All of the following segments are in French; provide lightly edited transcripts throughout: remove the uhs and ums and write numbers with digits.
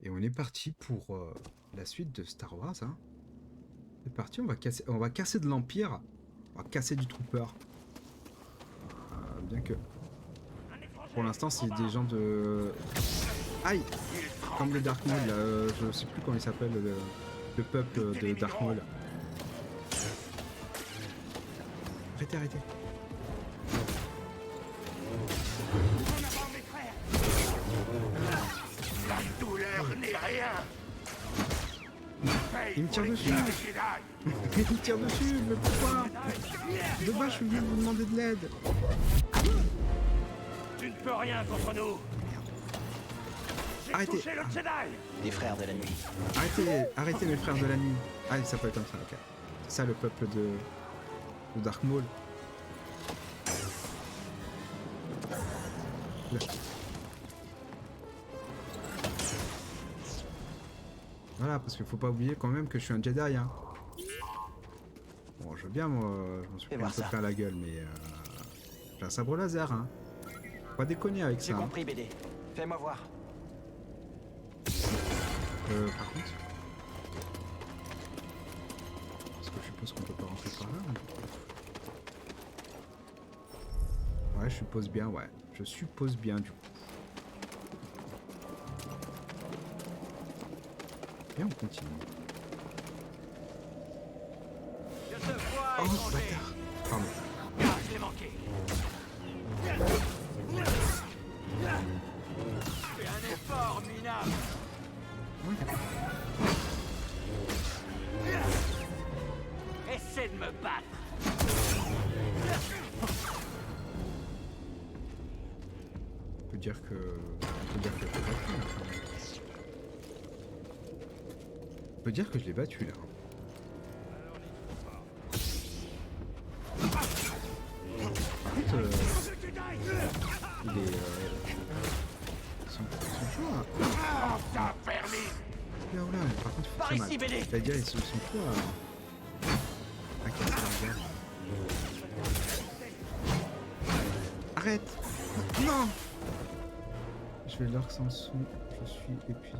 Et on est parti pour la suite de Star Wars. Hein. C'est parti, on va casser de l'Empire. On va casser du Trooper. Bien que... Pour l'instant, c'est des gens de... Aïe! Comme le Dark Maul, là, je sais plus comment il s'appelle, le peuple de Dark Maul. Arrêtez, arrêtez. La douleur n'est rien. Il me tire dessus. Il me tire dessus, mais pourquoi? De base, je suis venu vous demander de l'aide. Tu ne peux rien contre nous. J'ai Arrêtez. touché le Jedi. Des frères de la nuit. Arrêtez mes frères de la nuit. Ah, il s'appelle comme ça, ok. C'est ça le peuple de Dark Maul. Là. Voilà, parce qu'il faut pas oublier quand même que je suis un Jedi, hein. Bon, je veux bien, moi, je m'en suis pris un peu plein la gueule, mais j'ai un sabre laser, hein. Faut pas déconner avec ça. J'ai compris, BD. Fais-moi voir. Par contre... Parce que je suppose qu'on peut pas rentrer par là, hein. Ouais, je suppose bien, ouais. Je suppose bien, du coup. Et on continue. Je te vois Oh, étranger. bâtard. Pardon. Ah, je l'ai manqué. Fais un effort minable. Essaie de me battre. On peut dire que... On peut dire que je l'ai battu, enfin. On peut dire que je l'ai battu, là. Par contre, il est... Son choix... Oh, t'as permis. Là, là, par contre, il faut Par très ici, mal. BD. C'est-à-dire, ils sont quoi à casser la gueule. Arrête! Non! Je vais l'orc sans son. Je suis épuisé.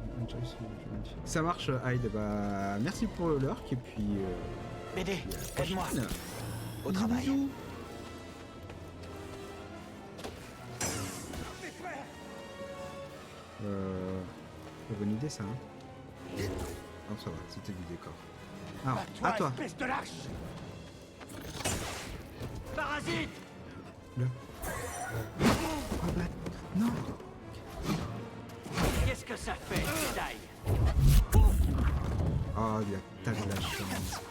Ça marche, Hyde. Bah, merci pour le lurk et puis. BD, À la aide-moi. prochaine. Au Bisous, travail. bisous. Bonne idée ça, hein? Non, ça va, c'était du décor. Ah, à toi! espèce de lâche. Parasite. Le. Oh, bah. Non! Qu'est-ce que ça fait, Jedi? Oh, il a tas de la chance.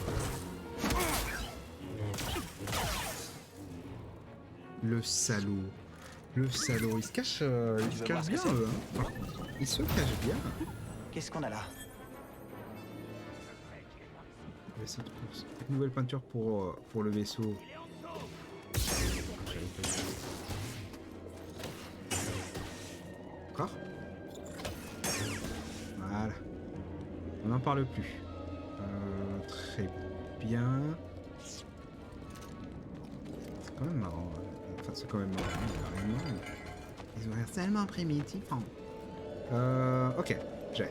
Le salaud. Le salaud. Il se cache, il se veux cache voir ce bien, que eux, hein. Par contre. Il se cache bien. Qu'est-ce qu'on a là? Vaisseau de course. Nouvelle peinture pour le vaisseau. Encore? Voilà. On n'en parle plus. Très bien. C'est quand même marrant. Enfin, c'est quand même marrant. Il y a rien de marrant, mais ils ont l'air tellement primitifs. Hein. Ok, j'ai.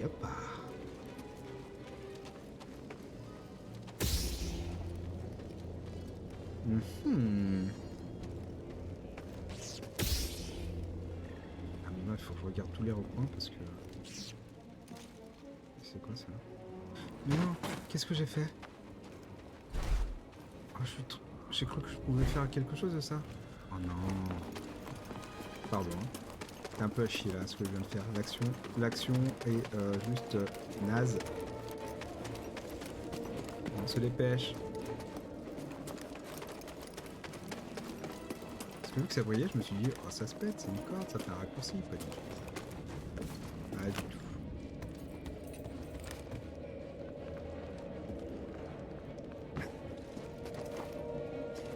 Hop. Ah mais là, il faut que je regarde tous les recoins parce que... C'est quoi ça? Mais non, qu'est-ce que j'ai fait? Oh, j'ai cru que je pouvais faire quelque chose de ça. Oh non. Pardon. C'est un peu à chier là ce que je viens de faire. L'action est juste naze. On se dépêche. Parce que vu que ça brillait, je me suis dit, oh ça se pète, c'est une corde, ça fait un raccourci, pas du tout. Pas du tout.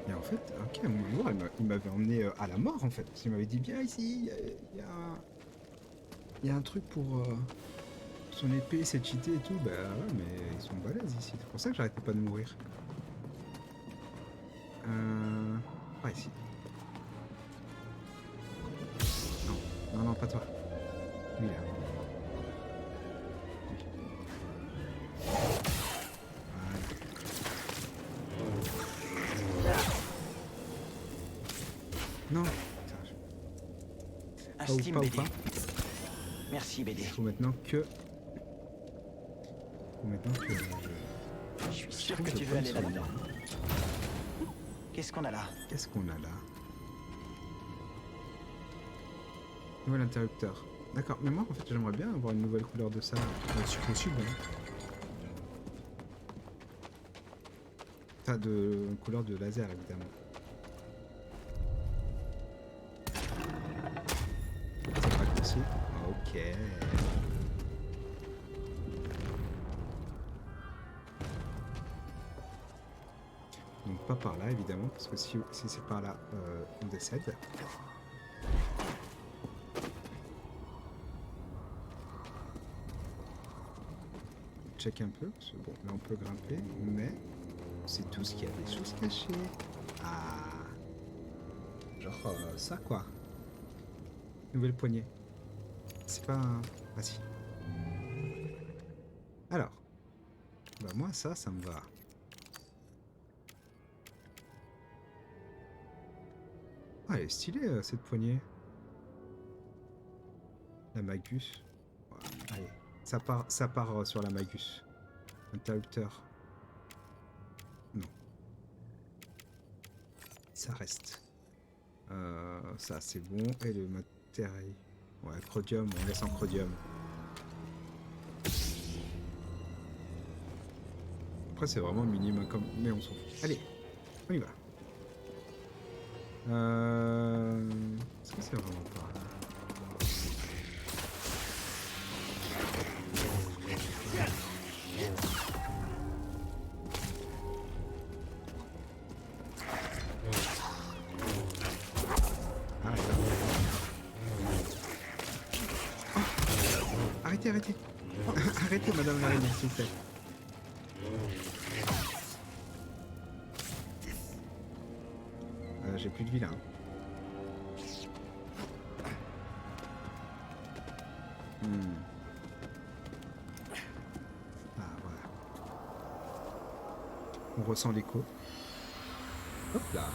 Et en fait, ok, mon jour, il m'avait emmené à la mort en fait. Parce qu'il m'avait dit, viens ici, il y a un truc pour son épée, c'est cheaté et tout. Bah ouais, mais ils sont balèzes ici. C'est pour ça que j'arrêtais pas de mourir. Pas ici. Non, non, non, pas toi. Lui là. Non. Un Pas ou steam pas ou BD. pas. Merci BD. Il faut maintenant que. Je suis sûr trouve que le tu veux point aller sur le là-dedans. Qu'est-ce qu'on a là? Qu'est-ce qu'on a là? Nouvel interrupteur. D'accord, mais moi en fait j'aimerais bien avoir une nouvelle couleur de ça, si possible. Hein. Enfin, de couleur de laser évidemment. C'est raccourci. Ok. Donc pas par là évidemment, parce que si c'est par là, on décède. Check un peu, parce que bon, là on peut grimper, mais c'est tout ce qu'il y a des choses cachées. Ah, genre ça quoi. Nouvelle poignée. C'est pas un... Ah si. Alors, bah moi ça me va. Ah, elle est stylée cette poignée. La Magus. Ouais, allez, ça part sur la Magus. Interrupteur. Non. Ça reste. Ça c'est bon. Et le matériel. Ouais, Chrodium, on laisse en Chrodium. Après c'est vraiment minime comme. Mais on s'en fout. Allez, on y va. Est-ce que c'est vraiment par là? Arrêtez, arrêtez. Arrêtez, madame l'araignée, s'il vous plaît. J'ai plus de vie là. Ah, voilà. On ressent l'écho. Hop là.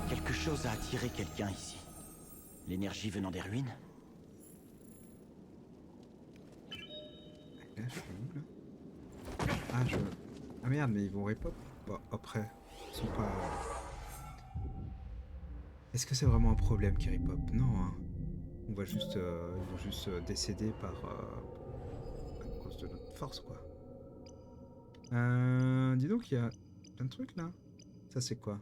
Quelque chose a attiré quelqu'un ici. L'énergie venant des ruines? Là, je suis où là? Ah merde, mais ils vont repop. Bon, après, ils sont pas... Est-ce que c'est vraiment un problème qu'ils repop? Non, hein. On va juste... ils vont juste décéder par... à cause de notre force, quoi. Dis donc, il y a plein de trucs, là. Ça, c'est quoi?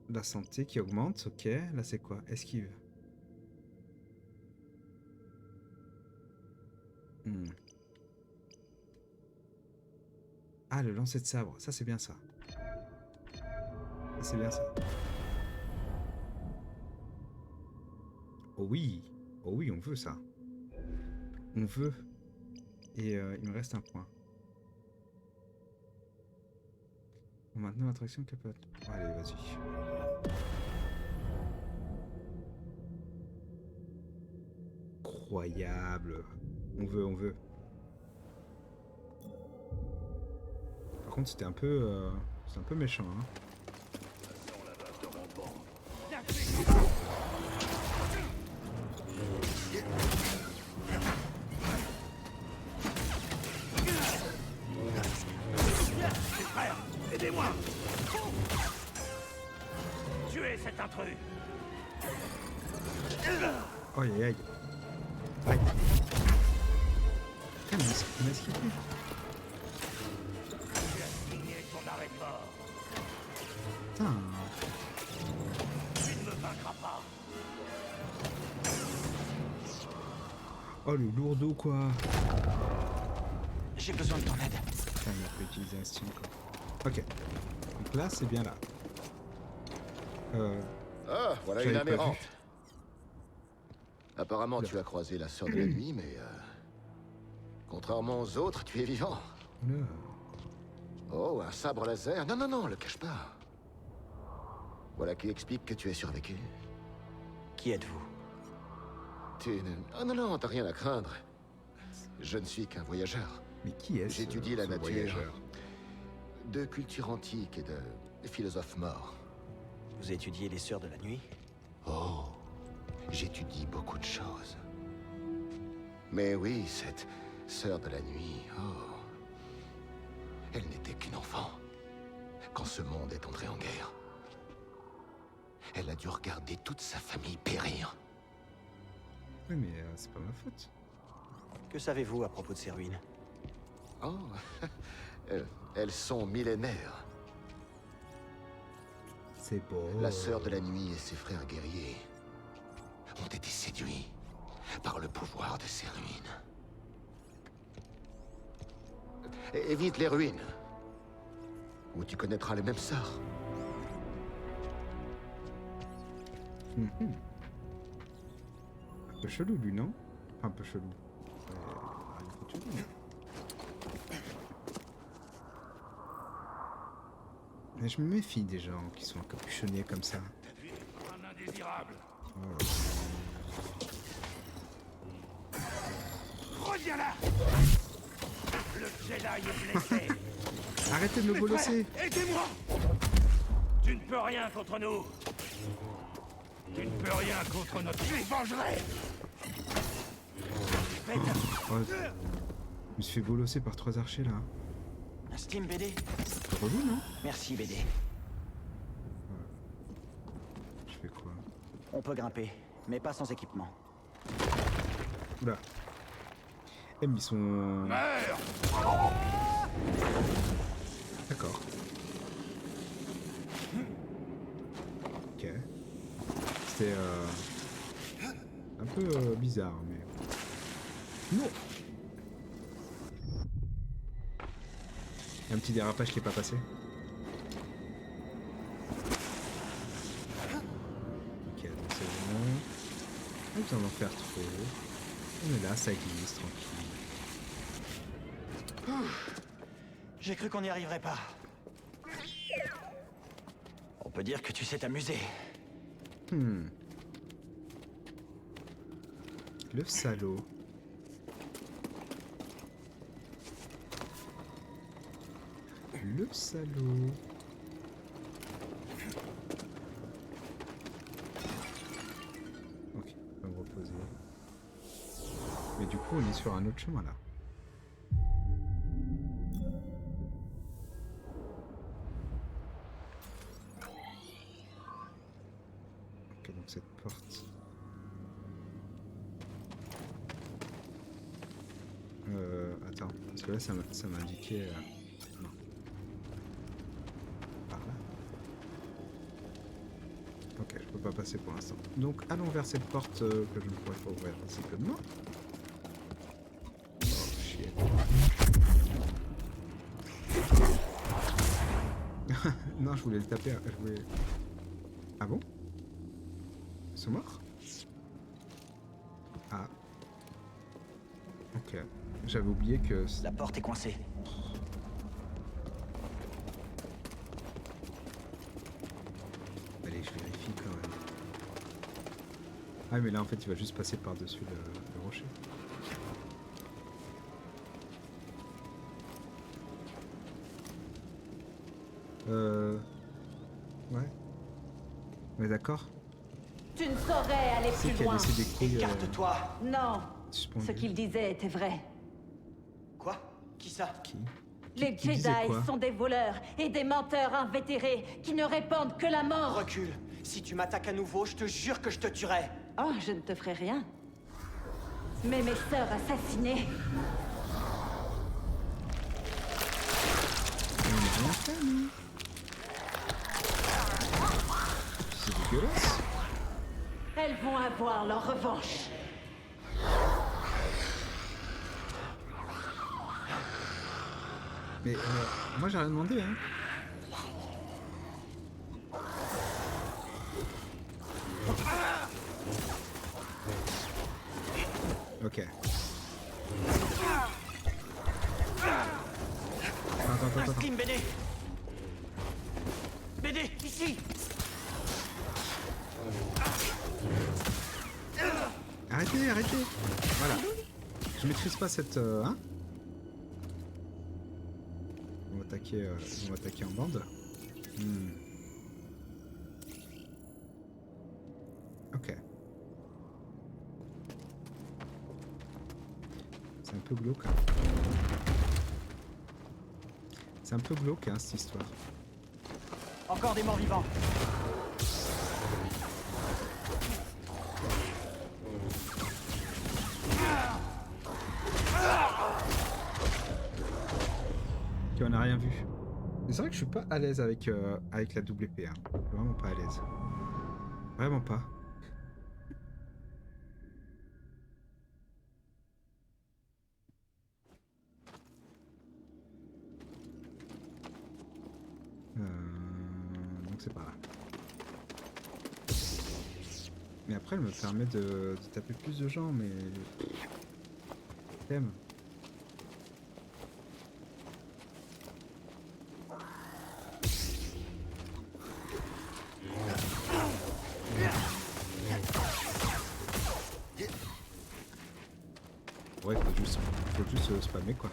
La santé qui augmente, ok. Là, c'est quoi? Esquive. Ah, le lancer de sabre. Ça, c'est bien ça. Ça, c'est bien ça. Oh oui. Oh oui, on veut ça. On veut. Et il me reste un point. Bon, maintenant, attraction capote. Oh, allez, vas-y. Incroyable. On veut, on veut. Par contre, c'était un peu méchant, hein. Frère, aidez-moi! Tuez cet intrus! Oh, aïe, aïe. Aïe. Ah, mais il m'a esquivé. Tu as signé ton arrêt de mort. Putain. Tu ne me vaincras pas. Oh, le lourdeau, quoi. J'ai besoin de ton aide. Putain, il a pas utilisé un style, quoi. Ok. Donc là, c'est bien là. Ah, voilà J'avais une pas aberrante. vu. Apparemment, tu as croisé la sœur de la nuit, mais... contrairement aux autres, tu es vivant. Oula. Oh, un sabre laser? Non, non, non, le cache pas. Voilà qui explique que tu es survécu. Qui êtes-vous? Tu ne... Oh non, non, t'as rien à craindre. Je ne suis qu'un voyageur. Mais qui est-ce J'étudie la ce nature. voyageur? De culture antique et de philosophes morts. Vous étudiez les Sœurs de la Nuit? Oh, j'étudie beaucoup de choses. Mais oui, cette sœur de la nuit, oh... Elle n'était qu'une enfant. Quand ce monde est entré en guerre, elle a dû regarder toute sa famille périr. Oui, mais c'est pas ma faute. Que savez-vous à propos de ces ruines? Oh, elles sont millénaires. C'est beau. La sœur de la nuit et ses frères guerriers ont été séduits par le pouvoir de ces ruines. Évite les ruines, ou tu connaîtras le même sort. Un peu chelou, lui, non? Enfin, un peu chelou. Mais je me méfie des gens qui sont encapuchonnés comme ça. Un indésirable. Oh. Reviens là. Le Jedi est blessé. Arrêtez de me bolosser! Aidez-moi. Tu ne peux rien contre nous. Tu ne peux rien contre notre... Je les vengerai. Oh, je me suis fait bolosser par 3 archers là. Un Steam BD? C'est relou, non? Merci BD. Je fais quoi? On peut grimper, mais pas sans équipement. Oula. Eh, mais ils sont... Meurs. D'accord. Ok. C'était un peu bizarre, mais... Non! Il y a un petit dérapage qui est pas passé. Ok, donc c'est bon. Pas besoin d'en faire trop. On est là, ça glisse, tranquille. J'ai cru qu'on n'y arriverait pas. On peut dire que tu sais t'amuser. Le salaud. Le salaud. Ok, on va me reposer. Mais du coup, on est sur un autre chemin là. Ok, donc cette porte. Attends, parce que là ça m'a indiqué. Non. Par là. Ok, je peux pas passer pour l'instant. Donc allons vers cette porte que je ne pourrais pas ouvrir simplement. Oh shit. Non, je voulais le taper. Je voulais... Ah bon? Ils sont morts? Ah. Ok. J'avais oublié que... La porte est coincée. Allez, je vérifie quand même. Ah mais là en fait il va juste passer par-dessus le rocher. Ouais. Ouais d'accord. Tu ne saurais aller C'est plus qu'il a loin. laissé des couilles Écarte-toi. Non. suspendues. Ce qu'il disait était vrai. Quoi? Qui ça? Qui Les qui disait Jedi quoi? sont des voleurs et des menteurs invétérés qui ne répandent que la mort. Recule. Si tu m'attaques à nouveau, je te jure que je te tuerai. Oh, je ne te ferai rien. Mais mes sœurs assassinées, On n'a rien fait nous. C'est dégueulasse. elles vont avoir leur revanche. Mais moi j'ai rien demandé hein. Ok. Attends, attends. Slim, BD. BD, ici. Arrêtez. Voilà. Je maîtrise pas cette... hein. On va attaquer en bande. Ok. C'est un peu glauque. Hein. C'est un peu glauque, hein, cette histoire. Encore des morts vivants. Ok, on n'a rien vu. Mais c'est vrai que je suis pas à l'aise avec la double épée. Hein. Vraiment pas à l'aise. Vraiment pas. Donc c'est pas là. Mais après elle me permet de taper plus de gens, mais... T'aimes. Ouais, faut juste spammer quoi.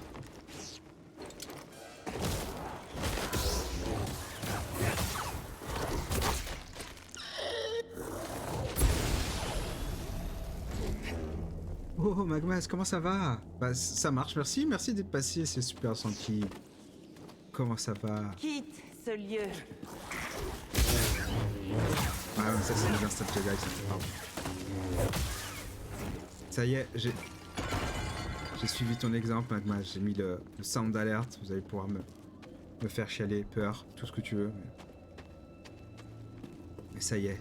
Oh Magmas, comment ça va? Bah ça marche, merci d'être passé, c'est super gentil. Comment ça va? Quitte ce lieu. Ah mais ça c'est les instants Jedi, ça pardon. Ça y est, j'ai suivi ton exemple Magmas, j'ai mis le sound alert, vous allez pouvoir me faire chialer, peur, tout ce que tu veux. Mais ça y est.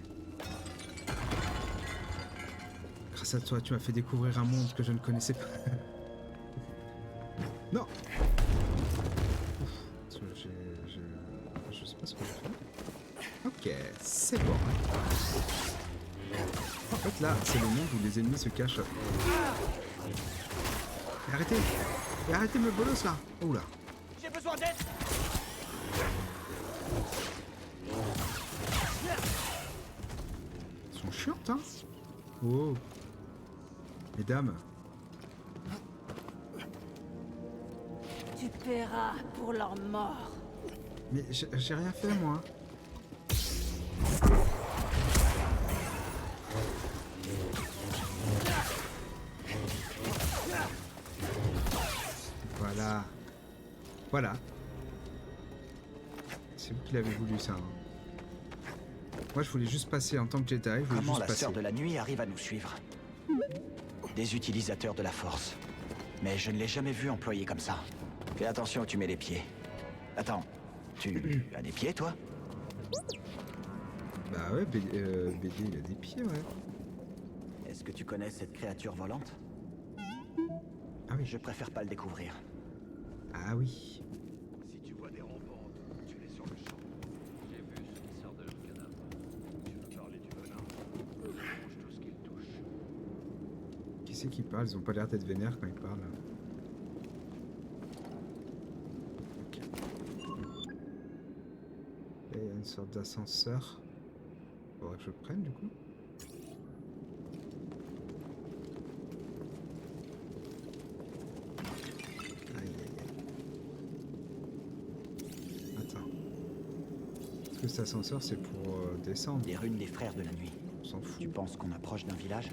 Grâce à toi, tu m'as fait découvrir un monde que je ne connaissais pas. Non. Ouf, je sais pas ce que je fais. Ok, c'est bon. En fait, là, c'est le monde où les ennemis se cachent. Et arrêtez me bolos là. Oula. J'ai besoin d'aide. Ils sont chiantes, hein. Oh. Mesdames. Tu paieras pour leur mort. Mais j'ai rien fait, moi. Voilà. C'est vous qui l'avez voulu, ça. Hein. Moi, je voulais juste passer en tant que Jedi. Je voulais Comment juste la passer. sœur de la nuit arrive à nous suivre? Des utilisateurs de la force. Mais je ne l'ai jamais vu employé comme ça. Fais attention où tu mets les pieds. Attends, tu as des pieds, toi? Bah ouais, BD, il a des pieds, ouais. Est-ce que tu connais cette créature volante? Ah oui. Je préfère pas le découvrir. Ah oui. Si tu vois des rampantes, tue-les sur le champ. J'ai vu ce qui sort de leur cadavre. Tu veux parler du venin? Mange tout ce qu'ils touchent. Qui c'est qui parle? Ils ont pas l'air d'être vénères quand ils parlent. Ok. Et il y a une sorte d'ascenseur. Faudrait que je le prenne du coup. Cet ascenseur c'est pour descendre. Les runes des frères de la nuit. On s'en fout. Tu penses qu'on approche d'un village?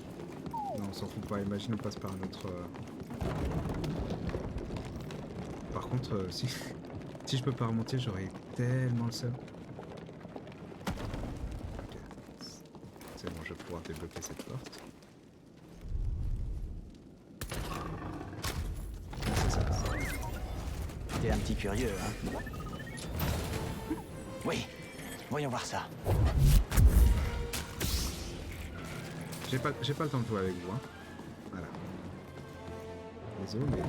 Non, on s'en fout pas. Imagine on passe par un autre. Par contre, si je peux pas remonter, j'aurais tellement le seum. Ok. C'est bon, je vais pouvoir débloquer cette porte. C'est ça. T'es un petit curieux, hein? Oui. Voyons voir ça. J'ai pas le temps de jouer avec vous, hein. Voilà. Désolé, mais...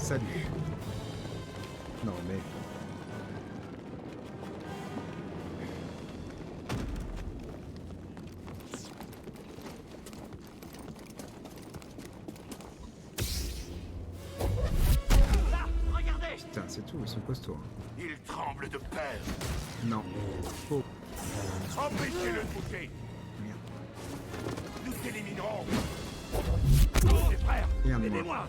Salut. Non, mais... Là, regardez! Putain, c'est tout, ils sont costauds. Hein. Il tremble de peur. Non. Faux. Empêchez-le de bouger. Merde. Nous t'éliminerons. Mes frères, Regarde-moi. aidez-moi.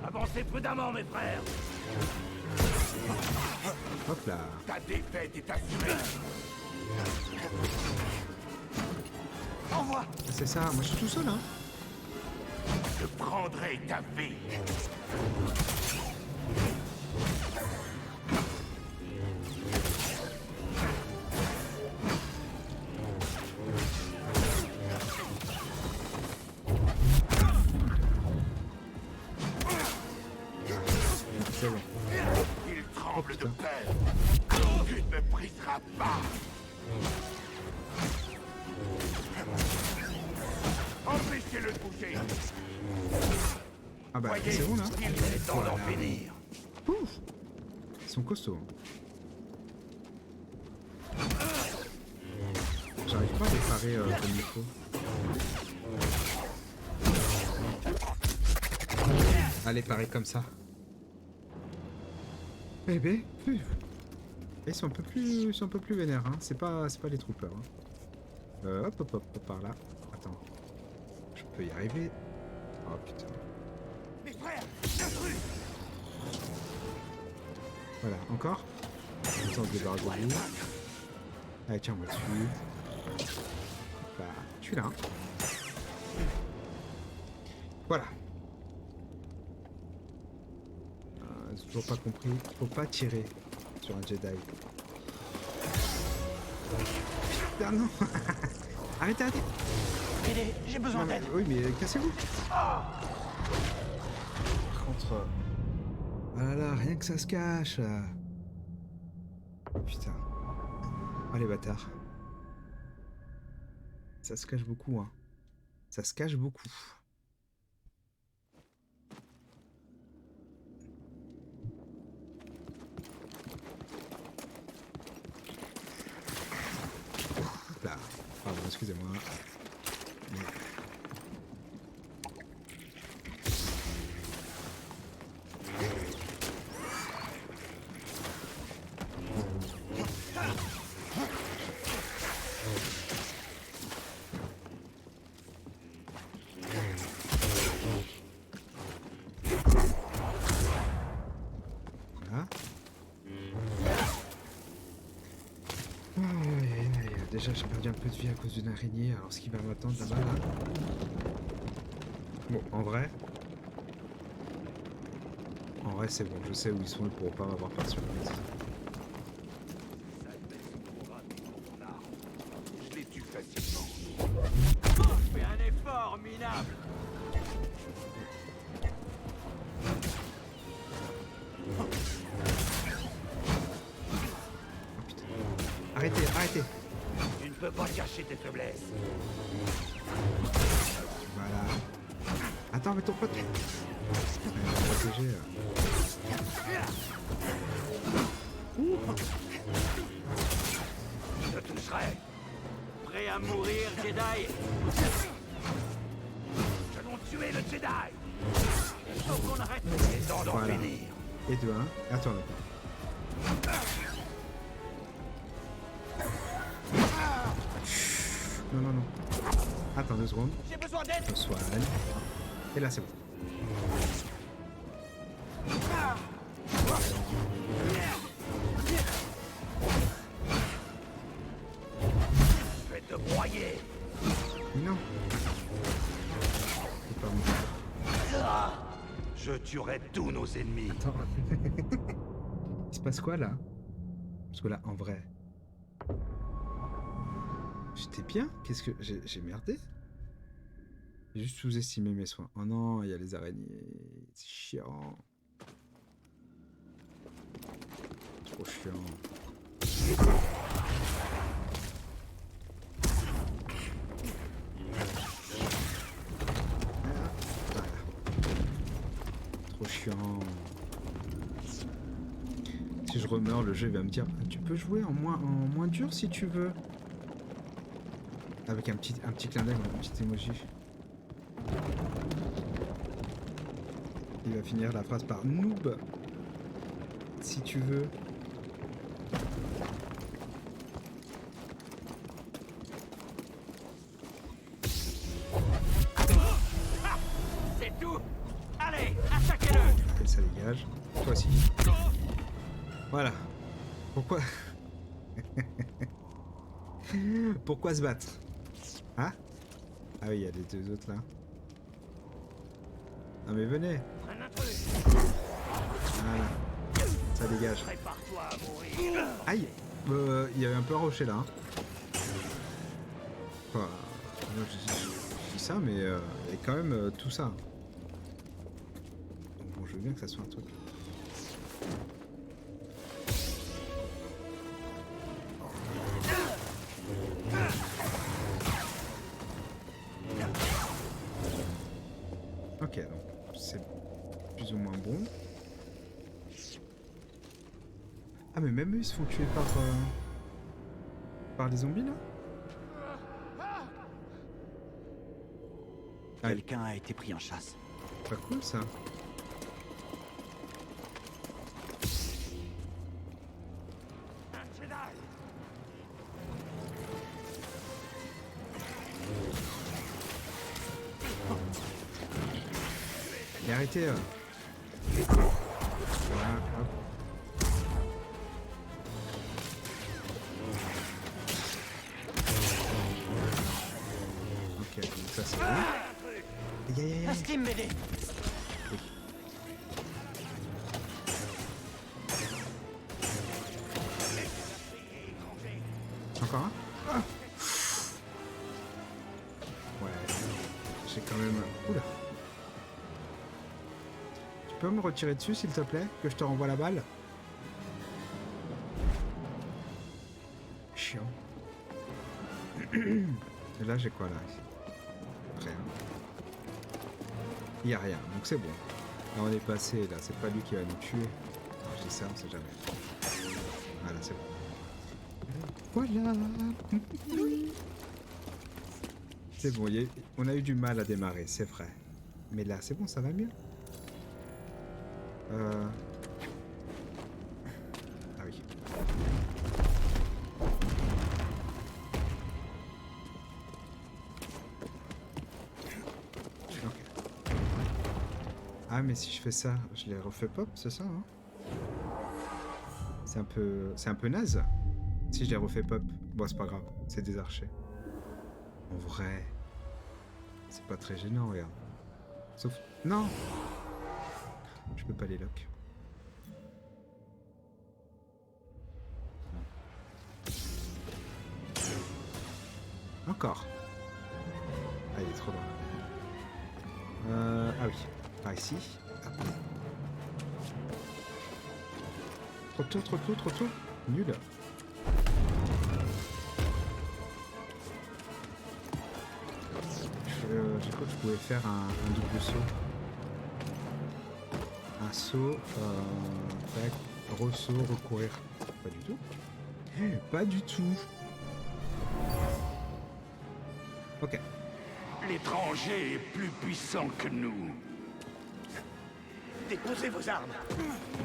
Avancez prudemment, mes frères. Hop là. Ta défaite est assurée. Envoie. C'est ça, moi je suis tout seul hein. Je prendrai ta vie. C'est bon. Il tremble de putain. peur. Tu ne me briseras pas. Empêchez-le de bouger. Ah bah Voyez, c'est bon là. il est temps d'en Voilà. finir. Ouf. Ils sont costauds. Hein. J'arrive pas à les parer comme il faut. Allez, parer comme ça. Eh ben, ils sont un peu plus vénères, hein. C'est pas les troopers. Hein. Hop, par là. Attends, je peux y arriver. Oh putain. Mes frères, l'intrus. Voilà, encore. Comme ça on se débarrasse de lui. Allez, tiens, on va dessus. Bah, je suis là. Hein. Voilà. J'ai toujours pas compris. Faut pas tirer sur un Jedi. Putain, non. Arrêtez. Aidez, j'ai besoin Non, mais- d'aide. oui, mais cassez-vous. Par contre... Ah là là, rien que ça se cache. Putain. Ah les bâtards. Ça se cache beaucoup, hein. Ça se cache beaucoup. Hop là. Pardon, excusez-moi. Voilà. Déjà, j'ai perdu un peu de vie à cause d'une araignée. Alors, ce qui va m'attendre là-bas, là. Bon, en vrai, c'est bon. Je sais où ils sont. Ils pourront pas m'avoir par surprise. Je les tue facilement. Fais un effort minable. Oh putain. Arrêtez. Tu ne peux pas cacher tes faiblesses. Voilà. Attends, mais ton pote. Protéger. Je te toucherai. Prêt à mourir, Jedi? Allons tuer le Jedi. Il faut qu'on arrête. Il est temps d'en Voilà. finir. Et de 1. Attends, Non. Attends 2 secondes. J'ai besoin d'aide. On soigne. Et là, c'est bon. Je vais te broyer. Non. C'est pas bon. Je tuerai tous nos ennemis. Attends. Il se passe quoi là? Parce que là, en vrai. J'étais bien? Qu'est-ce que. J'ai merdé? J'ai juste sous-estimé mes soins. Oh non, il y a les araignées. C'est chiant. Trop chiant. Voilà. Trop chiant. Si je remeurs, le jeu va me dire tu peux jouer en moins dur si tu veux. Avec un petit clin d'œil, un petit emoji. Il va finir la phrase par noob. Si tu veux. C'est tout. Allez, attaquez-le. Et ça dégage. Toi aussi. Voilà. Pourquoi pourquoi se battre? Hein? Ah oui, il y a les deux autres là. Non mais venez. Un intrus. Voilà. Ça dégage. Prépare-toi à mourir. Aïe. Il y avait un peu un rocher là. Hein. Enfin, je dis ça, mais il y a quand même tout ça. Bon, je veux bien que ça soit un truc. Ok, donc c'est plus ou moins bon. Ah mais même eux ils se font tuer par les zombies là? Ah, Quelqu'un a été pris en chasse. pas cool ça. Un Jedi. Et arrêtez. Voilà, hop. Ok, donc ça c'est bon. Aïe aïe aïe Un aïe. Steam BD. Encore un? Ah. Ouais. J'ai quand même... Oula. Tu peux me retirer dessus s'il te plaît? Que je te renvoie la balle? Chiant. Et là j'ai quoi là? Rien. Il y a rien, donc c'est bon. Là on est passé, là c'est pas lui qui va nous tuer. Alors, je dis ça, on sait jamais. Voilà, c'est bon. Voilà. C'est bon, on a eu du mal à démarrer, c'est vrai. Mais là, c'est bon, ça va mieux. Ah oui. Ok. Ah, mais si je fais ça, je les refais pop, c'est ça, hein? C'est un peu naze. Si je les refais pop, bon c'est pas grave, c'est des archers. En vrai, c'est pas très gênant, regarde. Sauf... Non! Je peux pas les lock. Encore. Ah, il est trop loin. Ah oui. Par ici. Hop. Trop tôt, trop tôt, trop tôt. Nul. J'ai cru que je pouvais faire un double saut. Un saut, tac, ressaut, recourir. Pas du tout. Pas du tout. Ok. L'étranger est plus puissant que nous. Déposez vos armes.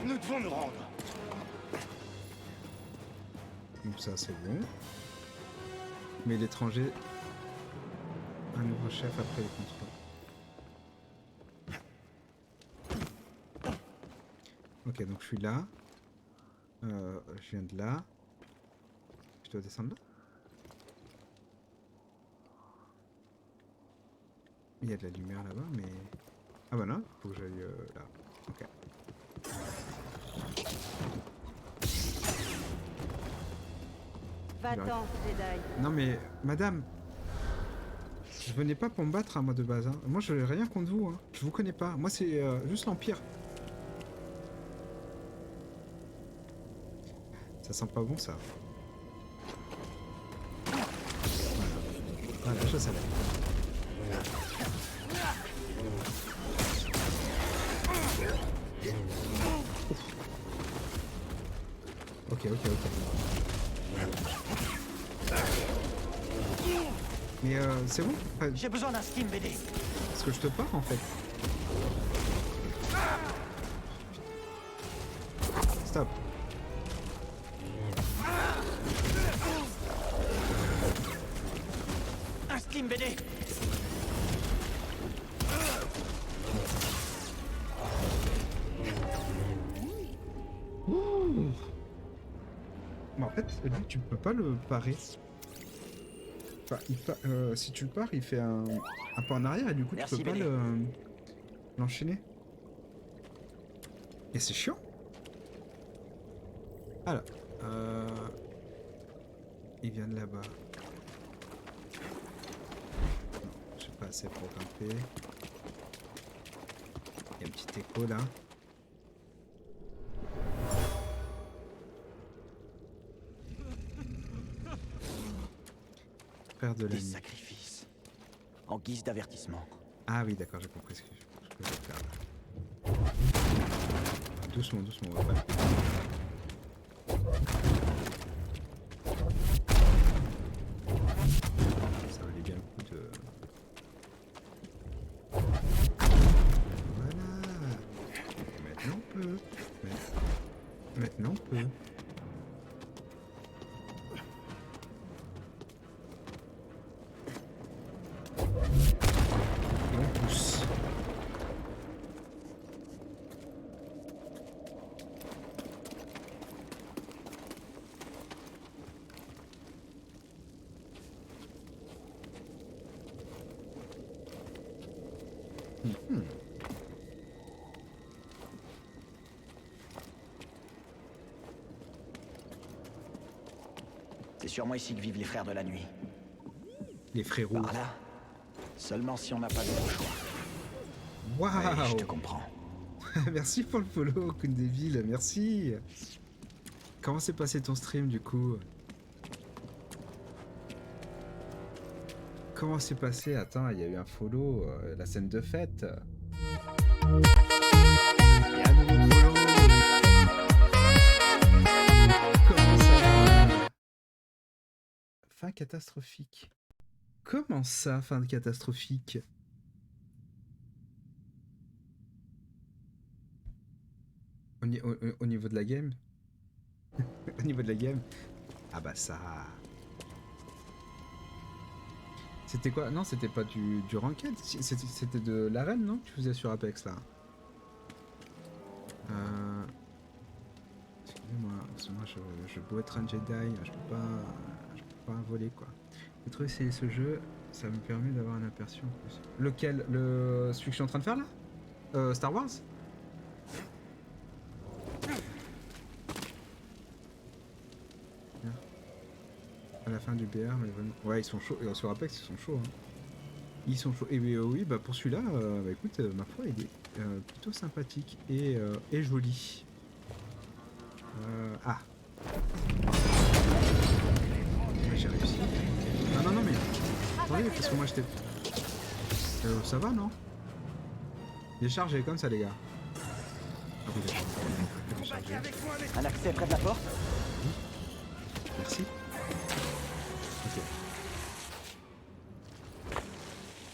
Nous devons nous rendre. Donc ça c'est bon. Mais l'étranger... Un nouveau chef après le contrôle. Ok, donc je suis là. Je viens de là. Je dois descendre là. Il y a de la lumière là-bas, mais... Ah bah non, faut que j'aille là. Ok. Va-t'en, Jedi. Non mais, madame, je venais pas pour me battre à moi de base. Hein. Moi je n'ai rien contre vous. Hein. Je vous connais pas. Moi c'est juste l'Empire. Ça sent pas bon ça. Voilà, voilà je savais. Ok, ok, ok. Mais c'est bon? Enfin, J'ai besoin d'un Steam BD. est-ce que je te pars en fait? stop. Un Slim BD. Mais en fait, lui, tu peux pas le parer. Enfin, si tu le pares, il fait un pas en arrière et du coup, Merci, tu peux pas Béné. l'enchaîner. Et c'est chiant. Alors, il vient de là-bas. Non, j'ai pas assez pour grimper. Il y a un petit écho là. Frère de la Des nuit. sacrifices. En guise d'avertissement. Ah oui, d'accord, j'ai compris ce que je vais faire là. Doucement, doucement, on va pas le péter. Ça valait bien le coup de... Voilà. Et maintenant on peut. Maintenant on peut. Et on pousse. C'est sûrement ici que vivent les frères de la nuit. Les frérots. Par là. Seulement si on n'a pas d'autre choix. Mais je Waouh. te comprends. Merci pour le follow, Kundeville, merci. Comment s'est passé ton stream du coup? Comment s'est passé? Attends, il y a eu un follow, la scène de fête. Il y a un nouveau follow. Comment ça va? Fin catastrophique. Comment ça, fin catastrophique? Au niveau de la game? Au niveau de la game? Ah bah ça... C'était quoi? Non, c'était pas du ranked, c'était de l'arène, non? Que tu faisais sur Apex, là. Excusez-moi, parce que moi je peux être un Jedi, je peux pas voler, quoi. J'ai trouvé que ce jeu, ça me permet d'avoir un aperçu en plus. Lequel? Celui que je suis en train de faire, là? Star Wars? À la fin du BR, mais vraiment... Ouais, ils sont chauds. Et sur Apex, ils sont chauds. Hein. Ils sont chauds. Et oui, bah pour celui-là, bah écoute, ma foi, il est plutôt sympathique et joli. Ah. Ouais, j'ai réussi. Non, mais... Attendez, parce que moi, j'étais... ça va, non? Déchargez comme ça, les gars. Ah oui, d'accord. Déchargez. Un accès près de la porte? Merci. Ok.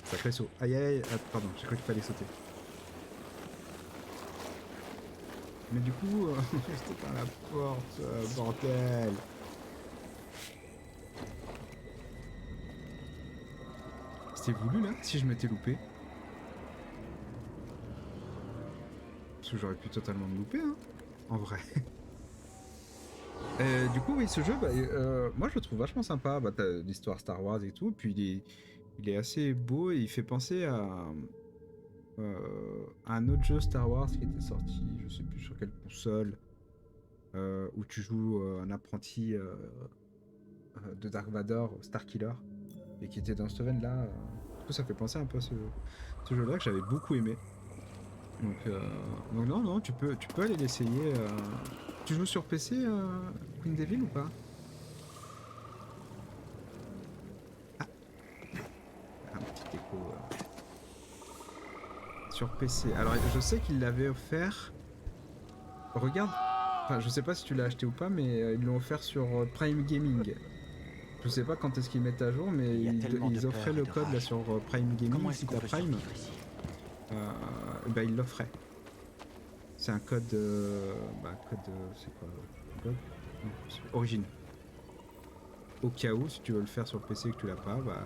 Sacré saut. Aïe aïe aïe. Ah, pardon, j'ai cru qu'il fallait sauter. Mais du coup, j'étais par la porte, bordel. C'était voulu là, si je m'étais loupé. Parce que j'aurais pu totalement me louper, hein, en vrai. Du coup, oui, ce jeu, bah, moi je le trouve vachement sympa. Bah, t'as l'histoire Star Wars et tout, puis il est assez beau et il fait penser à un autre jeu Star Wars qui était sorti, je sais plus sur quelle console, où tu joues un apprenti de Dark Vador, Starkiller, et qui était dans ce veine-là. Du coup, ça fait penser un peu à ce jeu-là que j'avais beaucoup aimé. Donc non, tu peux aller l'essayer. Tu joues sur PC, Queen Devil, ou pas? Ah. Un petit écho. Sur PC. Alors, je sais qu'il l'avait offert. Regarde. Enfin, je sais pas si tu l'as acheté ou pas, mais ils l'ont offert sur Prime Gaming. Je sais pas quand est-ce qu'ils mettent à jour, mais ils offraient le code là sur Prime Gaming. Si t'as Prime, bah, ils l'offraient. C'est un code... c'est quoi GOG? Non, c'est Origin. Au cas où, si tu veux le faire sur le PC et que tu l'as pas, bah,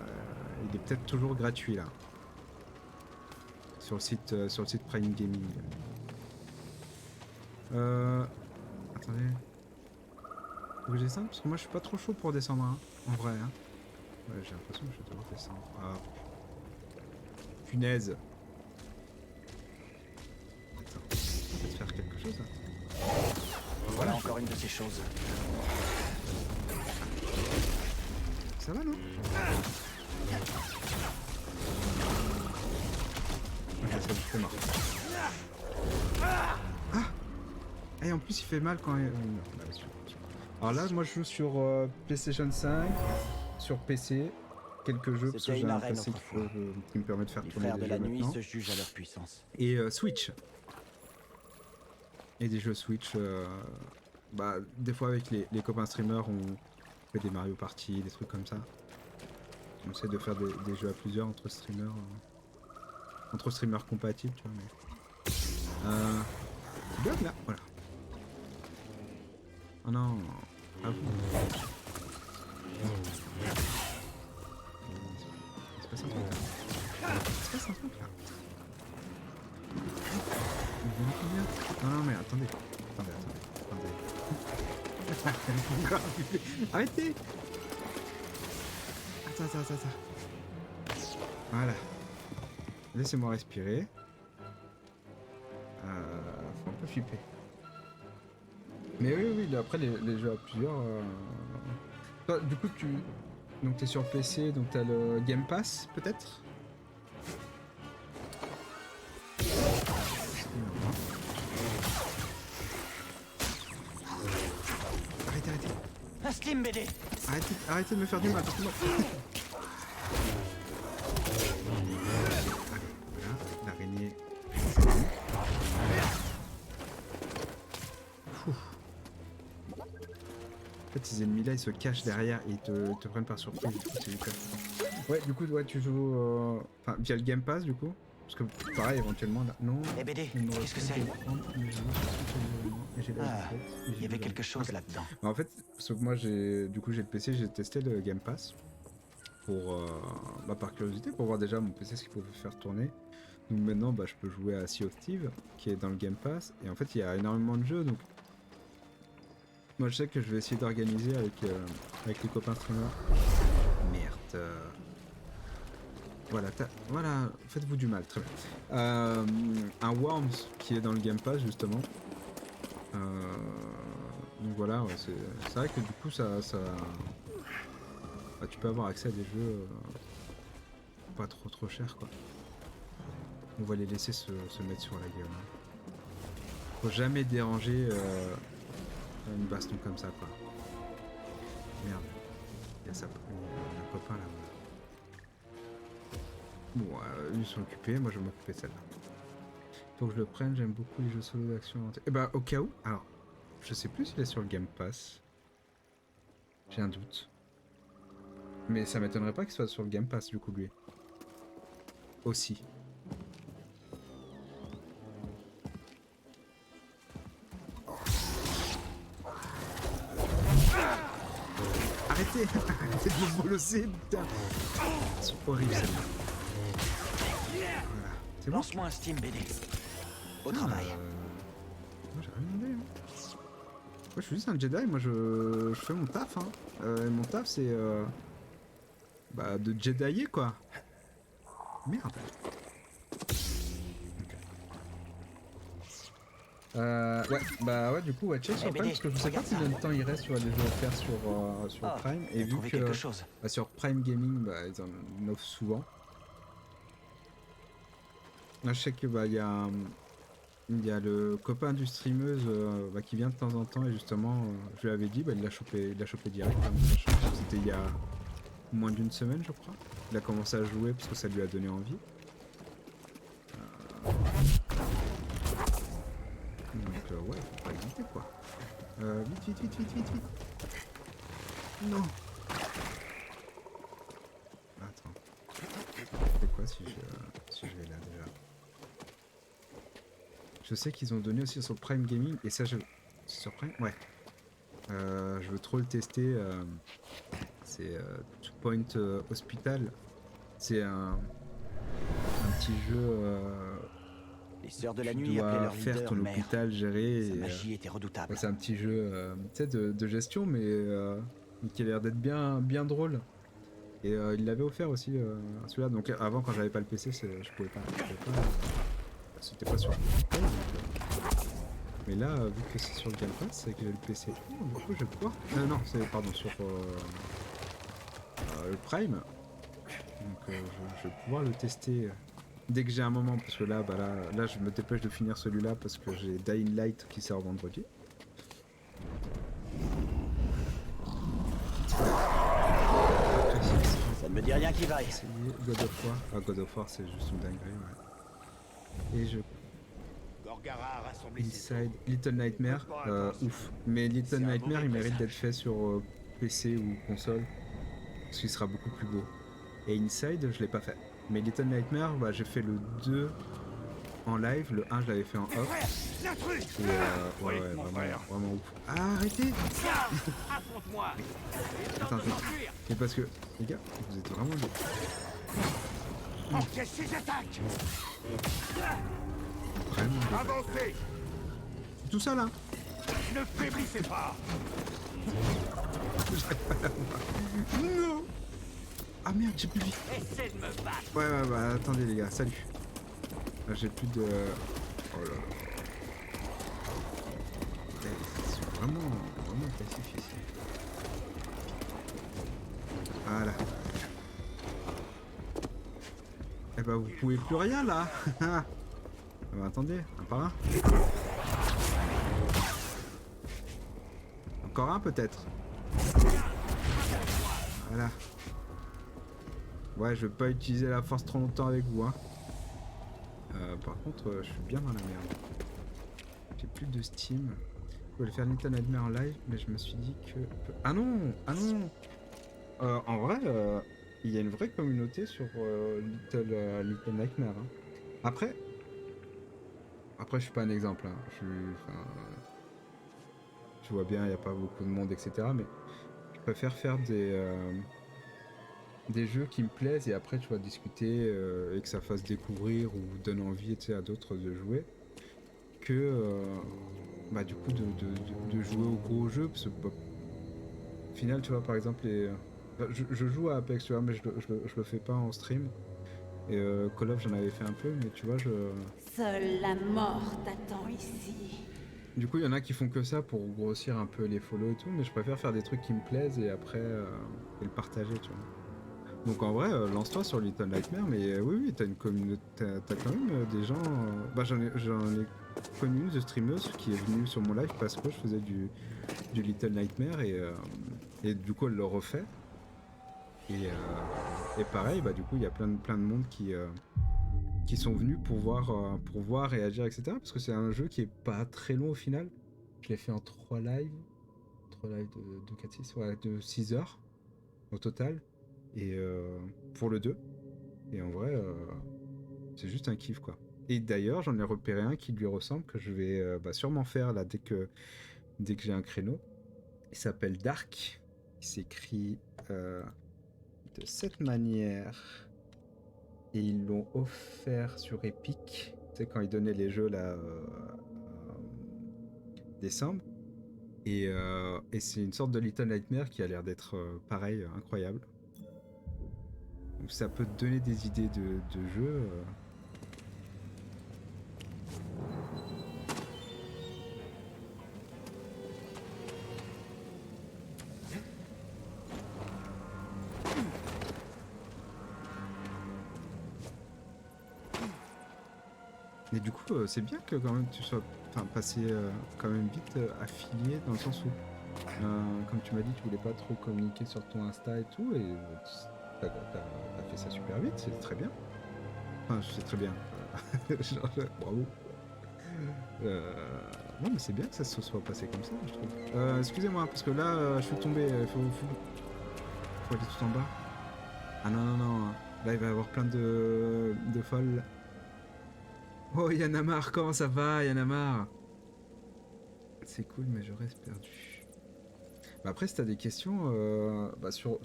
il est peut-être toujours gratuit là. Sur le site Prime Gaming. Attendez. Faut que je descende parce que moi je suis pas trop chaud pour descendre, hein, en vrai. Hein. Ouais, j'ai l'impression que je vais devoir descendre. Ah. Punaise. Attends, peut-être faire quelque chose là. Voilà encore une de ces choses. Ça va, non? Ok, ça fait marre. Ah! Et en plus, il fait mal quand il... non, bah, alors là, moi, je joue sur PlayStation 5, sur PC, quelques jeux, parce que C'était j'ai une un arène PC autrefois. qui me permet de faire Les tourner frères des de jeux la nuit maintenant. se jugent à leur puissance. Et Switch. Et des jeux Switch, bah, des fois avec les copains streamers, on fait des Mario Party, des trucs comme ça. On essaie de faire des jeux à plusieurs entre streamers compatibles, tu vois. Mais... bug là, voilà. Oh non, ah vous. Il se passe un truc là. Il se passe un truc là. Non, non, mais attendez. Arrêtez. Attends. Voilà. Laissez-moi respirer. Faut un peu flipper. Mais oui, après les jeux à plusieurs... Toi, du coup, donc t'es sur PC, donc t'as le Game Pass, peut-être? Arrêtez. Un Slim BD. Arrêtez de me faire du mal, parce que moi... Voilà, l'araignée... En fait, ces ennemis-là, ils se cachent derrière et ils te prennent par surprise. Du coup, c'est hyper fort. Ouais, du coup, ouais, tu joues via le Game Pass, du coup. Parce que, pareil, éventuellement, là... Non. Eh BD, qu'est-ce que c'est? Il y avait quelque chose là-dedans. Bah, en fait, sauf que moi, j'ai le PC, j'ai testé le Game Pass. Pour, par curiosité, pour voir déjà mon PC ce qu'il pouvait faire tourner. Donc maintenant, bah, je peux jouer à Sea of Thieves, qui est dans le Game Pass. Et en fait, il y a énormément de jeux, donc... Moi je sais que je vais essayer d'organiser avec les copains streamers. Merde. Voilà, faites-vous du mal, très bien. Un Worms qui est dans le Game Pass justement. Donc voilà, ouais, c'est vrai que du coup ça bah, tu peux avoir accès à des jeux pas trop chers quoi. On va les laisser se mettre sur la gueule. Hein. Faut jamais déranger une baston comme ça quoi. Merde. Il y a un copain là. Bon, ils sont occupés, moi je vais m'occuper de celle-là. Faut que je le prenne, j'aime beaucoup les jeux solo d'action. Et bah au cas où, alors, je sais plus s'il est sur le Game Pass. J'ai un doute. Mais ça m'étonnerait pas qu'il soit sur le Game Pass du coup lui. Aussi. Arrêtez de me bolosser, putain. C'est horrible celle-là. Voilà. C'est bon. Lance-moi un Steam BD. Au travail. Moi j'ai rien demandé. Hein. Moi je suis juste un Jedi, moi je fais mon taf. Hein. Et mon taf c'est bah, de Jedier quoi. Merde. Ouais, du coup, ouais, check sur Prime, parce que je sais pas combien de temps il reste sur les jeux offerts sur Prime, et vu que bah, sur Prime Gaming, bah, ils en offrent souvent. Là, je sais que bah, il y a le copain du streameuse bah, qui vient de temps en temps, et justement, je lui avais dit, bah, il l'a chopé direct. Hein, c'était il y a moins d'une semaine, je crois. Il a commencé à jouer parce que ça lui a donné envie. Donc ouais, faut pas hésiter quoi. Vite. Non. Attends. C'est quoi si je vais là déjà? Je sais qu'ils ont donné aussi sur Prime Gaming, et ça, c'est sur Prime? Ouais. Je veux trop le tester. C'est Two Point Hospital. C'est un petit jeu. Les Sœurs de la Tu Nuit appelaient dois leur faire leader ton mère. hôpital, gérer. Sa Et, magie était redoutable. ouais, c'est un petit jeu tu sais, de gestion, mais qui a l'air d'être bien drôle. Et il l'avait offert aussi celui-là. Donc avant, quand j'avais pas le PC, je pouvais pas. C'était pas sur le Play, donc, mais là, vu que c'est sur le Game Pass et que j'ai le PC, du coup, je vais pouvoir. Non, c'est pardon sur le Prime. Donc je vais pouvoir le tester dès que j'ai un moment, parce que là, là, je me dépêche de finir celui-là parce que j'ai Dying Light qui sort vendredi. Ça ne me dit rien qui vaille. Essayer God of War. Ah, God of War, c'est juste une dinguerie, ouais. Et je Gorgara a rassemblé ses Inside Little Nightmare, ouf. Mais Little Nightmare, il mérite d'être fait sur PC ou console, parce qu'il sera beaucoup plus beau. Et Inside, je l'ai pas fait. Mais Little Nightmare, bah, j'ai fait le 2 en live, le 1 je l'avais fait en off. Et ouais, vraiment ouf. Ah, arrêtez. Affronte-moi. Attends. Mais parce que, les gars, vous êtes vraiment bien. Encaisse ses attaques. Vraiment bien. Avancez. C'est tout ça là. Ne faiblissez pas. Non. Ah merde, j'ai plus de vie. Essaie de me battre. Ouais, bah attendez les gars, salut. Là j'ai plus de... Oh là là. C'est vraiment passif ici. Voilà. Eh bah vous pouvez plus rien là. Ah bah attendez, un par un. Encore un peut-être. Voilà. Ouais, je vais pas utiliser la force trop longtemps avec vous, hein. Par contre, je suis bien dans la merde. J'ai plus de Steam. Je voulais faire Little Nightmare en live, mais je me suis dit que... Ah non. En vrai, il y a une vraie communauté sur Little Nightmare. Hein. Après, je suis pas un exemple. Hein. Tu vois bien, il n'y a pas beaucoup de monde, etc. Mais je préfère faire des jeux qui me plaisent et après tu vas discuter et que ça fasse découvrir ou donne envie à d'autres de jouer que bah, du coup de jouer aux gros jeux parce que au final tu vois par exemple je joue à Apex tu vois mais je le fais pas en stream et Call of j'en avais fait un peu mais tu vois Seule la mort t'attend ici. du coup il y en a qui font que ça pour grossir un peu les follow et tout mais je préfère faire des trucs qui me plaisent et après et le partager tu vois. Donc en vrai, lance-toi sur Little Nightmare, mais oui, t'as une communauté, t'as quand même des gens... Bah j'en ai connu une de streameuse qui est venue sur mon live parce que je faisais du Little Nightmare et du coup elle le refait. Et pareil, bah du coup il y a plein de monde qui sont venus pour voir réagir, etc. Parce que c'est un jeu qui est pas très long au final. Je l'ai fait en 3 lives de 4, 6, ouais, de 6 heures au total. Et pour le 2 et en vrai c'est juste un kiff quoi. Et d'ailleurs j'en ai repéré un qui lui ressemble que je vais sûrement faire là dès que j'ai un créneau. Il s'appelle Dark, il s'écrit de cette manière et ils l'ont offert sur Epic, tu sais quand ils donnaient les jeux là décembre et c'est une sorte de Little Nightmare qui a l'air d'être pareil incroyable. Donc ça peut te donner des idées de jeu. Mais du coup, c'est bien que quand même tu sois passé quand même vite affilié dans le sens où, comme tu m'as dit, tu voulais pas trop communiquer sur ton Insta et tout, et t'as fait ça super vite, c'est très bien. Enfin, c'est très bien. Genre, bravo. Non, mais c'est bien que ça se soit passé comme ça, je trouve. Excusez-moi, parce que là, je suis tombé. Faut aller tout en bas. Ah non. Là, il va y avoir plein de folles. Oh, Y'en a marre, comment ça va, Y'en a marre? C'est cool, mais je reste perdu. Bah après, si t'as des questions, bah sur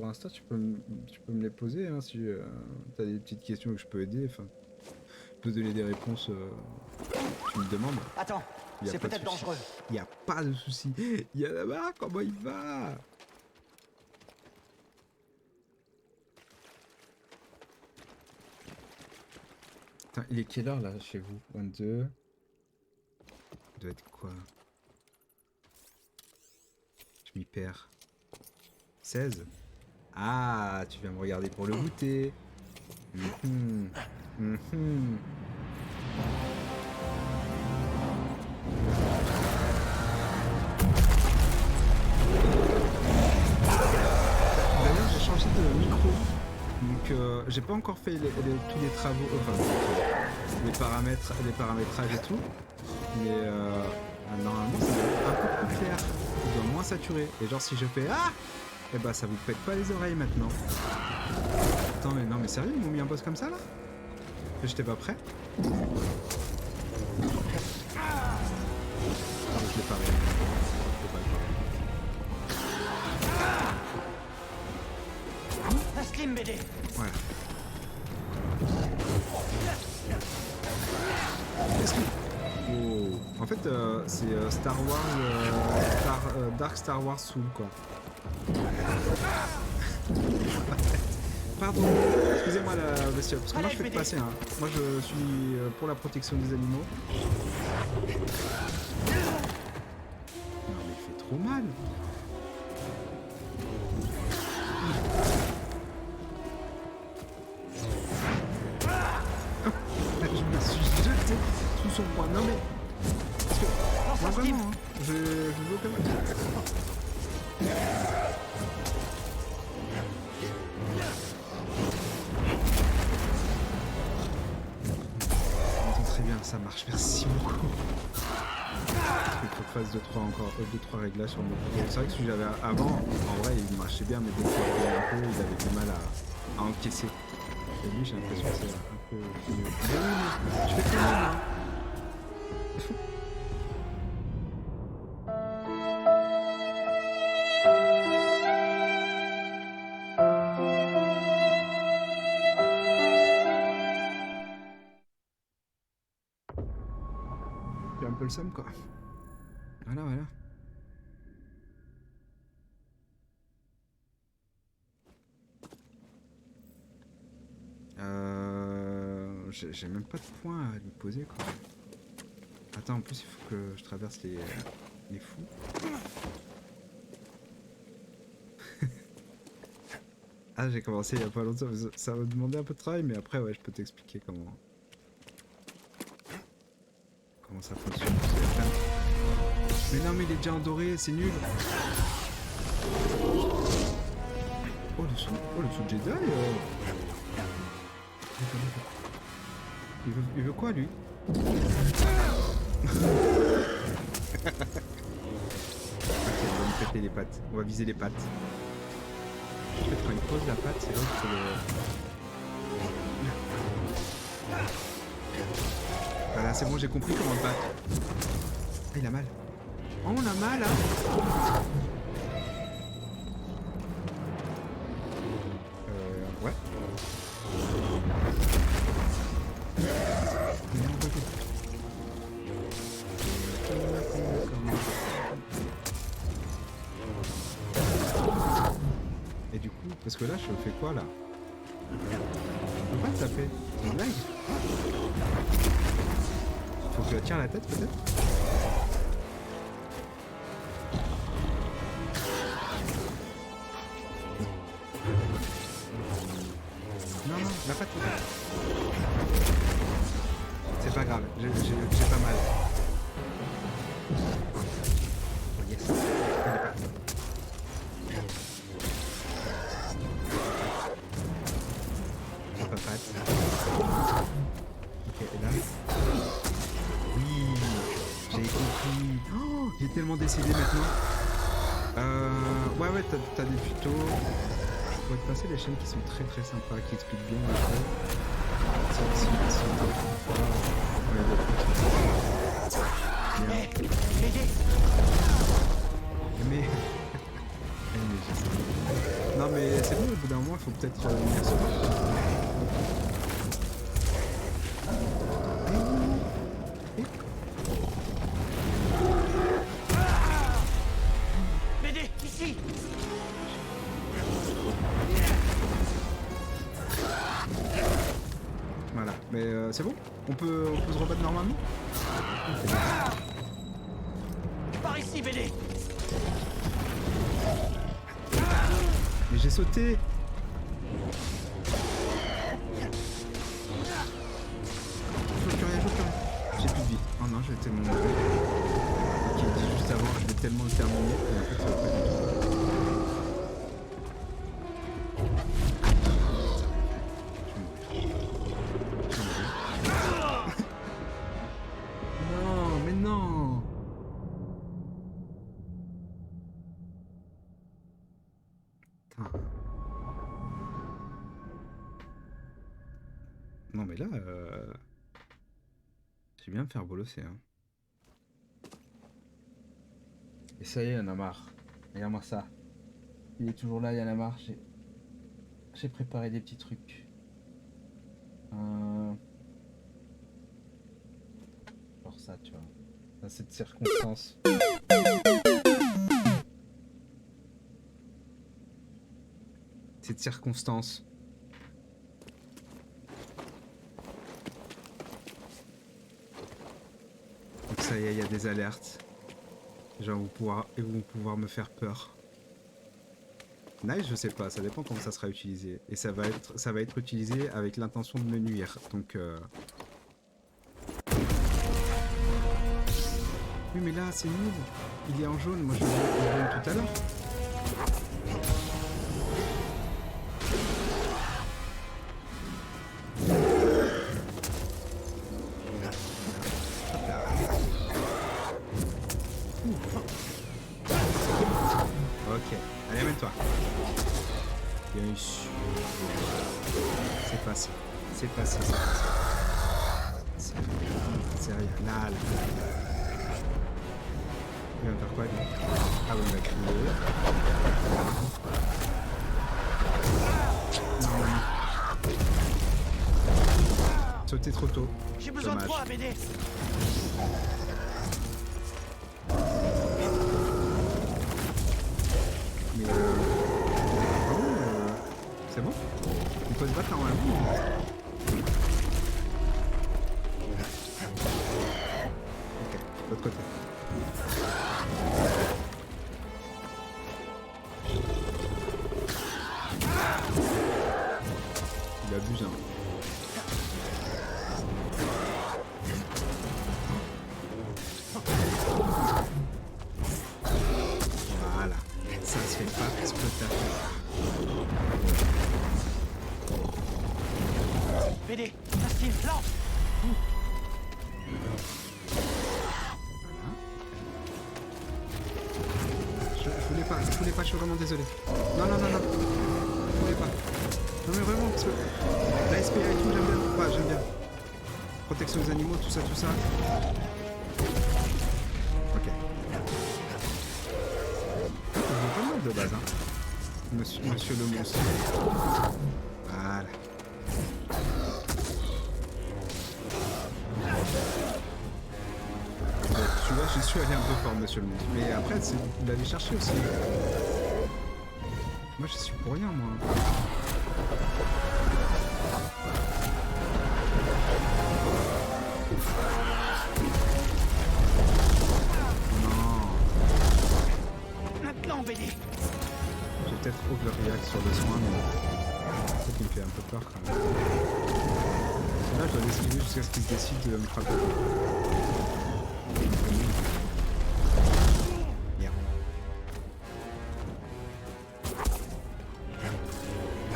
Insta, tu peux me les poser, hein, si t'as des petites questions que je peux aider, enfin, je peux donner des réponses, tu me demandes. Attends, Y a c'est pas de peut-être souci. dangereux. Y a pas de souci. Y'en a marre, comment il va? Putain, il est quelle heure là chez vous? 22. Il doit être quoi? Je m'y perds. 16. Ah, tu viens me regarder pour le goûter. Mhm. Mhm. D'ailleurs, j'ai changé de micro. Donc, j'ai pas encore fait tous les travaux, enfin, les paramétrages et tout. Mais normalement, ça va être un peu plus clair. Il doit moins saturer. Et genre, si je fais ah, et bah, ça vous pète pas les oreilles maintenant. Attends, mais non, mais sérieux, ils m'ont mis un boss comme ça là? J'étais pas prêt. Non, je l'ai pas réussi. Je peux pas le faire. Un slim BD. Voilà. Est-ce que... Oh. En fait, c'est Star Wars... Dark Star Wars Soul, quoi. Pardon, excusez-moi la bestiole, parce que moi je fais de passer, hein. Moi je suis pour la protection des animaux. Non mais il fait trop mal. Je me suis jeté sous son poing. Non mais... Parce que... Non vraiment, hein. Je veux aucun mal. Très bien, ça marche, merci beaucoup. Il faut que je fasse 2-3 réglages sur mon côté. C'est vrai que celui que j'avais avant, en vrai, il marchait bien, mais dès qu'il y un peu, il avait du mal à encaisser. Et lui, j'ai l'impression que c'est un peu mieux. Mais oui, mais je fais quand même, hein. J'ai un peu le seum, quoi. Voilà, voilà. J'ai même pas de points à lui poser, quoi. Attends, en plus, il faut que je traverse les fous. Ah, j'ai commencé il y a pas longtemps. Ça va demander un peu de travail, mais après, ouais, je peux t'expliquer comment ça fonctionne. Mais non, mais il est déjà en doré, c'est nul. Oh, le sous Jedi. Il veut quoi, lui? Ok, on va me péter les pattes. On va viser les pattes. Je vais faire une pause, la patte, c'est là où il faut le... Voilà, c'est bon, j'ai compris comment le battre. Ah, il a mal. Oh, on a mal, hein. Ouais. Et du coup, parce que là, je fais quoi, là? Je peux pas te taper. C'est une blague? Faut que tu attires la tête, peut-être? Non, non, la patte, c'est pas grave, j'ai pas mal. Oh yes, pas patte. Ok, et là. Oui, j'ai compris. Oh, j'ai tellement décédé maintenant. Ouais, t'as des tutos. Je pourrais te passer des chaînes qui sont très très sympas, qui expliquent bien les choses. Hé, BD, Mais... Non mais c'est bon, au bout d'un moment, il faut peut-être venir se battre. BD, ici. Voilà, mais c'est bon, on peut se rebattre normalement. Par ici, BD. Mais j'ai sauté. Je veux plus rien. J'ai plus de vie. Oh non, je vais tellement mourir. Qui dit juste avant, je vais tellement le terminer. Et en fait, ça va pas du tout. Non, mais non. Putain. Non mais là, j'ai bien me faire bolosser. Hein. Et ça y est, y'en a marre. Regarde-moi ça. Il est toujours là, y'en a marre. J'ai préparé des petits trucs. Genre ça, tu vois. Dans cette circonstance. Cette circonstance. Donc ça y est, il y a des alertes. Les gens vont pouvoir me faire peur. Nice, je sais pas, ça dépend comment ça sera utilisé. Et ça va être utilisé avec l'intention de me nuire. Donc oui mais là c'est nul. Il est en jaune, moi je l'ai en jaune tout à l'heure. Ok, allez amène-toi. Bien sûr. C'est passé. C'est rien. Là. Il va faire quoi lui? Ah oui, il va crier. Non. Sauter trop tôt. J'ai besoin de toi, BD. Mais c'est bon? On peut se battre normalement. Ok, l'autre côté. Il abuse, hein. Voilà, ça se fait pas exploiter. BD, ça Steve, lance. Je voulais pas, je suis vraiment désolé. Non. Je voulais pas. Non mais vraiment, parce que la SPA et tout, j'aime bien. Ouais, j'aime bien. Protection des animaux, tout ça. Ok. Je vois pas mal de base, hein. Monsieur le monstre. Voilà. Tu vois, je suis allé un peu fort, monsieur le monstre. Mais après, vous l'avez cherché aussi. Moi, je suis pour rien, moi. Non. Maintenant, BD. J'ai peut-être overreact sur le soin, mais c'est ça qui me fait un peu peur quand même. Là, je dois l'esquiver jusqu'à ce qu'il décide de me frapper. Merde.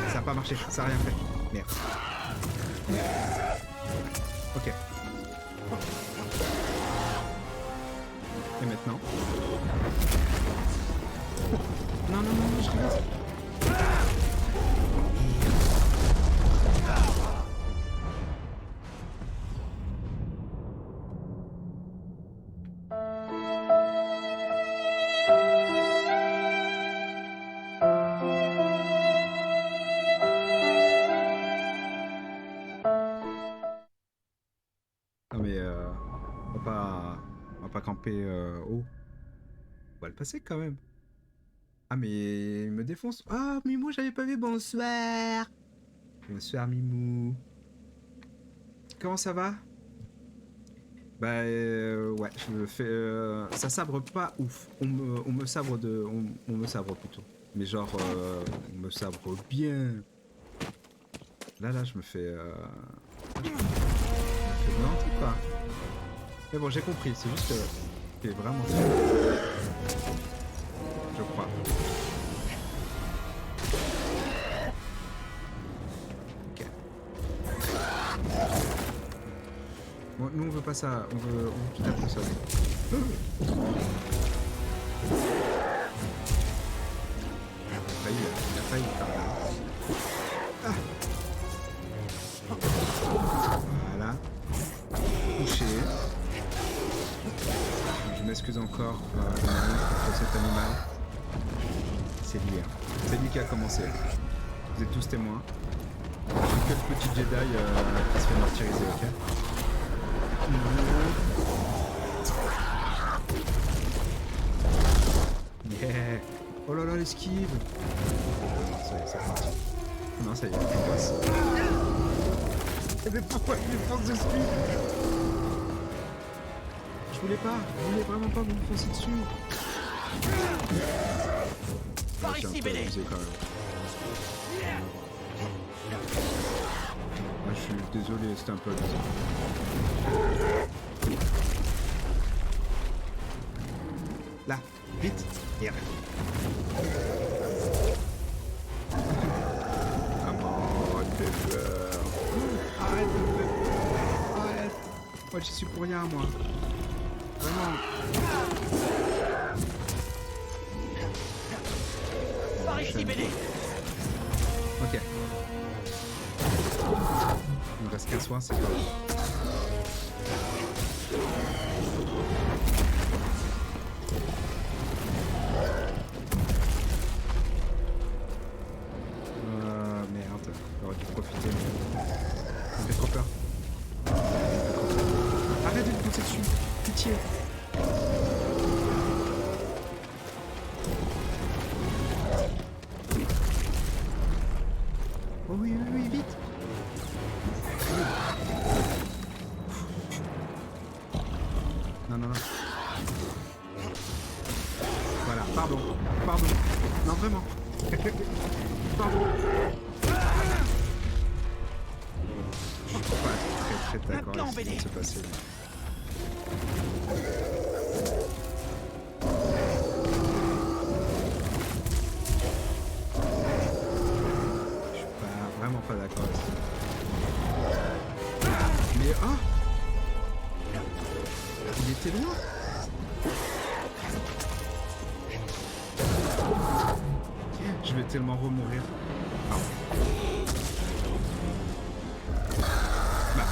Ça n'a pas marché, ça n'a rien fait. Merde. Ok. Et maintenant? Non, je regarde. On va pas camper haut. On va le passer quand même. Ah mais il me défonce. Ah Mimou, j'avais pas vu. Bonsoir. Bonsoir Mimou. Comment ça va? Bah ouais, je fais ça sabre pas ouf. On me sabre on me sabre plutôt. Mais genre on me sabre bien. Là je me fais blanter quoi. Mais bon, j'ai compris, c'est juste que c'est vraiment très je crois. Ok. Bon, nous on veut pas ça, on veut quitter la console. Il a failli quand même. Ah. Voilà. Touché. Je m'excuse encore contre cet animal. C'est lui. Hein. C'est lui qui a commencé. Vous êtes tous témoins. Je suis que le petit Jedi qui se fait martyriser, ok? Yeah. Oh là là, l'esquive. Ça y est, c'est parti. Non, ça y est, on passe. Mais pourquoi il me fonce dessus? Je voulais vraiment pas vous foncer dessus. Par ici, BD. Quand même. Ah, je suis désolé, c'était un peu abusé. Là, vite. Here. Arrête de faire peur. Arrête de me faire peur. Arrête. Moi j'y suis pour rien moi. Vraiment. Par ici, BD. Ok. Il me reste qu'un soin, c'est pas grave. Merde, j'aurais dû profiter. Ça me fait trop peur. Arrête de me pousser dessus. Pitié. Oh oui, oui, oui, vite. Non, non, non. Voilà, pardon. Pardon. Non, vraiment. Pardon. Je suis pas très d'accord avec ce qui vient de se passer. Je suis vraiment pas d'accord avec ça. Mais oh! Il était loin! Je vais tellement remourir. Ah. Bah.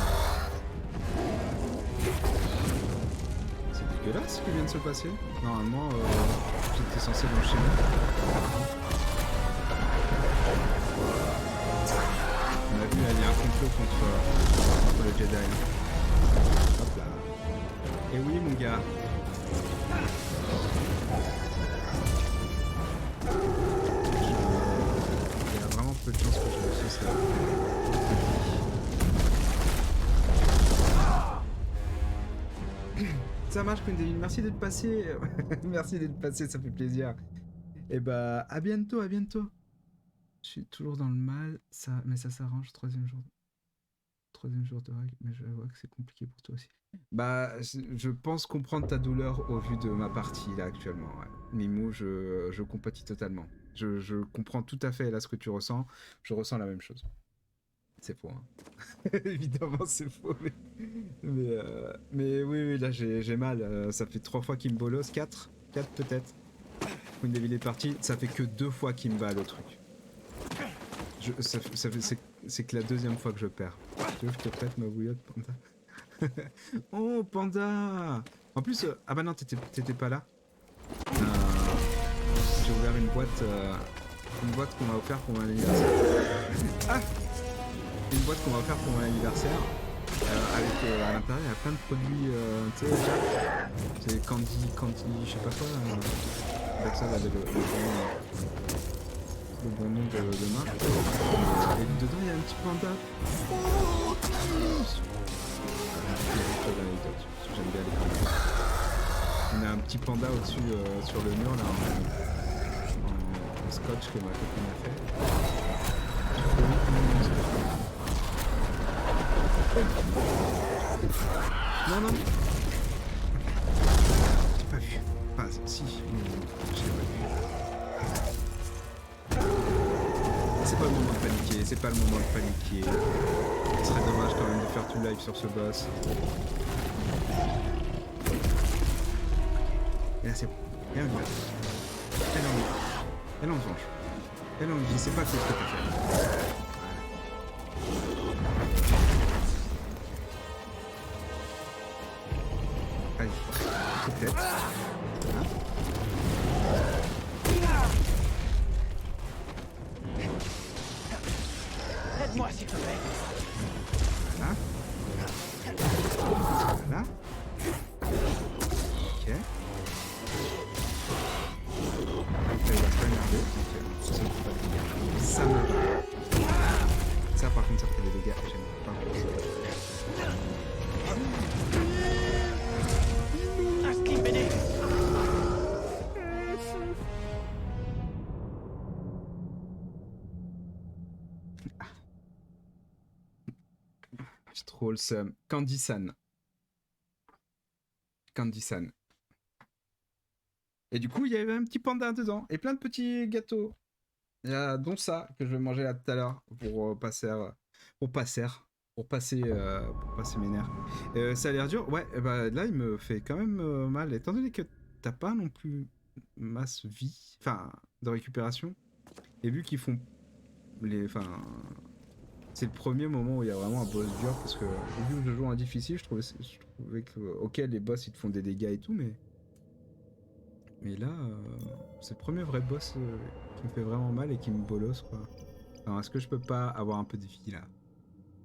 C'est dégueulasse ce qui vient de se passer. Normalement, j'étais censé l'enchaîner. On a vu, il y a un complot contre le Jedi. Hop là. Et oui, mon gars. Il y a vraiment peu de chance que je réussisse là. Ça marche, Queen Devil. Merci d'être passé. Merci d'être passé, ça fait plaisir. Et bah, à bientôt, à bientôt. Je suis toujours dans le mal, mais ça s'arrange. Troisième jour de règle, mais je vois que c'est compliqué pour toi aussi. Bah, je pense comprendre ta douleur au vu de ma partie là actuellement. Ouais. Mimou, je compatis totalement. Je comprends tout à fait là ce que tu ressens. Je ressens la même chose. C'est faux, hein. Évidemment, c'est faux. Mais oui, là j'ai mal. Ça fait 3 fois qu'il me bolosse, 4 peut-être. Queen Devil est parti. Ça fait que 2 fois qu'il me bat le truc. C'est que la deuxième fois que je perds. Tu veux que je te prête ma bouillotte, Panda? Oh, Panda! En plus, ah bah non, t'étais pas là. J'ai ouvert une boîte qu'on m'a offert pour mon anniversaire. Ah! Une boîte qu'on m'a offert pour mon anniversaire. Avec à l'intérieur, il y a plein de produits, tu sais, c'est candy, je sais pas quoi. Avec ça, avait le bon nom de marque. Et dedans, il y a un petit panda. J'aime bien les pandas. On a un petit panda au-dessus sur le mur là en scotch que ma copine a fait. Non, non. J'ai pas vu. Enfin, si. Je l'ai pas vu. C'est pas le moment de paniquer. C'est pas le moment de paniquer. Ce serait dommage quand même de faire tout live sur ce boss. Et là, c'est bon. Et là, on y va. Elle en venge. Elle en venge. Je sais pas ce que t'as fait. Allez, peut-être. Aide-moi, s'il te plaît. Voilà. Voilà. Ok. Il va pas énerver, donc ça me fait pas de dégâts. Ça me va. Ça par contre ça fait des dégâts, j'aime pas grand chose. Un slim BD. J'ai trop le seum. Candy-san. Candy-san. Et du coup, il y avait un petit panda dedans et plein de petits gâteaux. Dont ça que je vais manger là tout à l'heure pour passer mes nerfs. Ça a l'air dur. Ouais, bah là il me fait quand même mal étant donné que t'as pas non plus masse vie, enfin de récupération. Et vu qu'ils font c'est le premier moment où il y a vraiment un boss dur parce que vu que je joue en difficile, je trouvais que ok les boss ils te font des dégâts et tout, mais là c'est le premier vrai boss qui me fait vraiment mal et qui me bolosse quoi. Alors est-ce que je peux pas avoir un peu de vie là?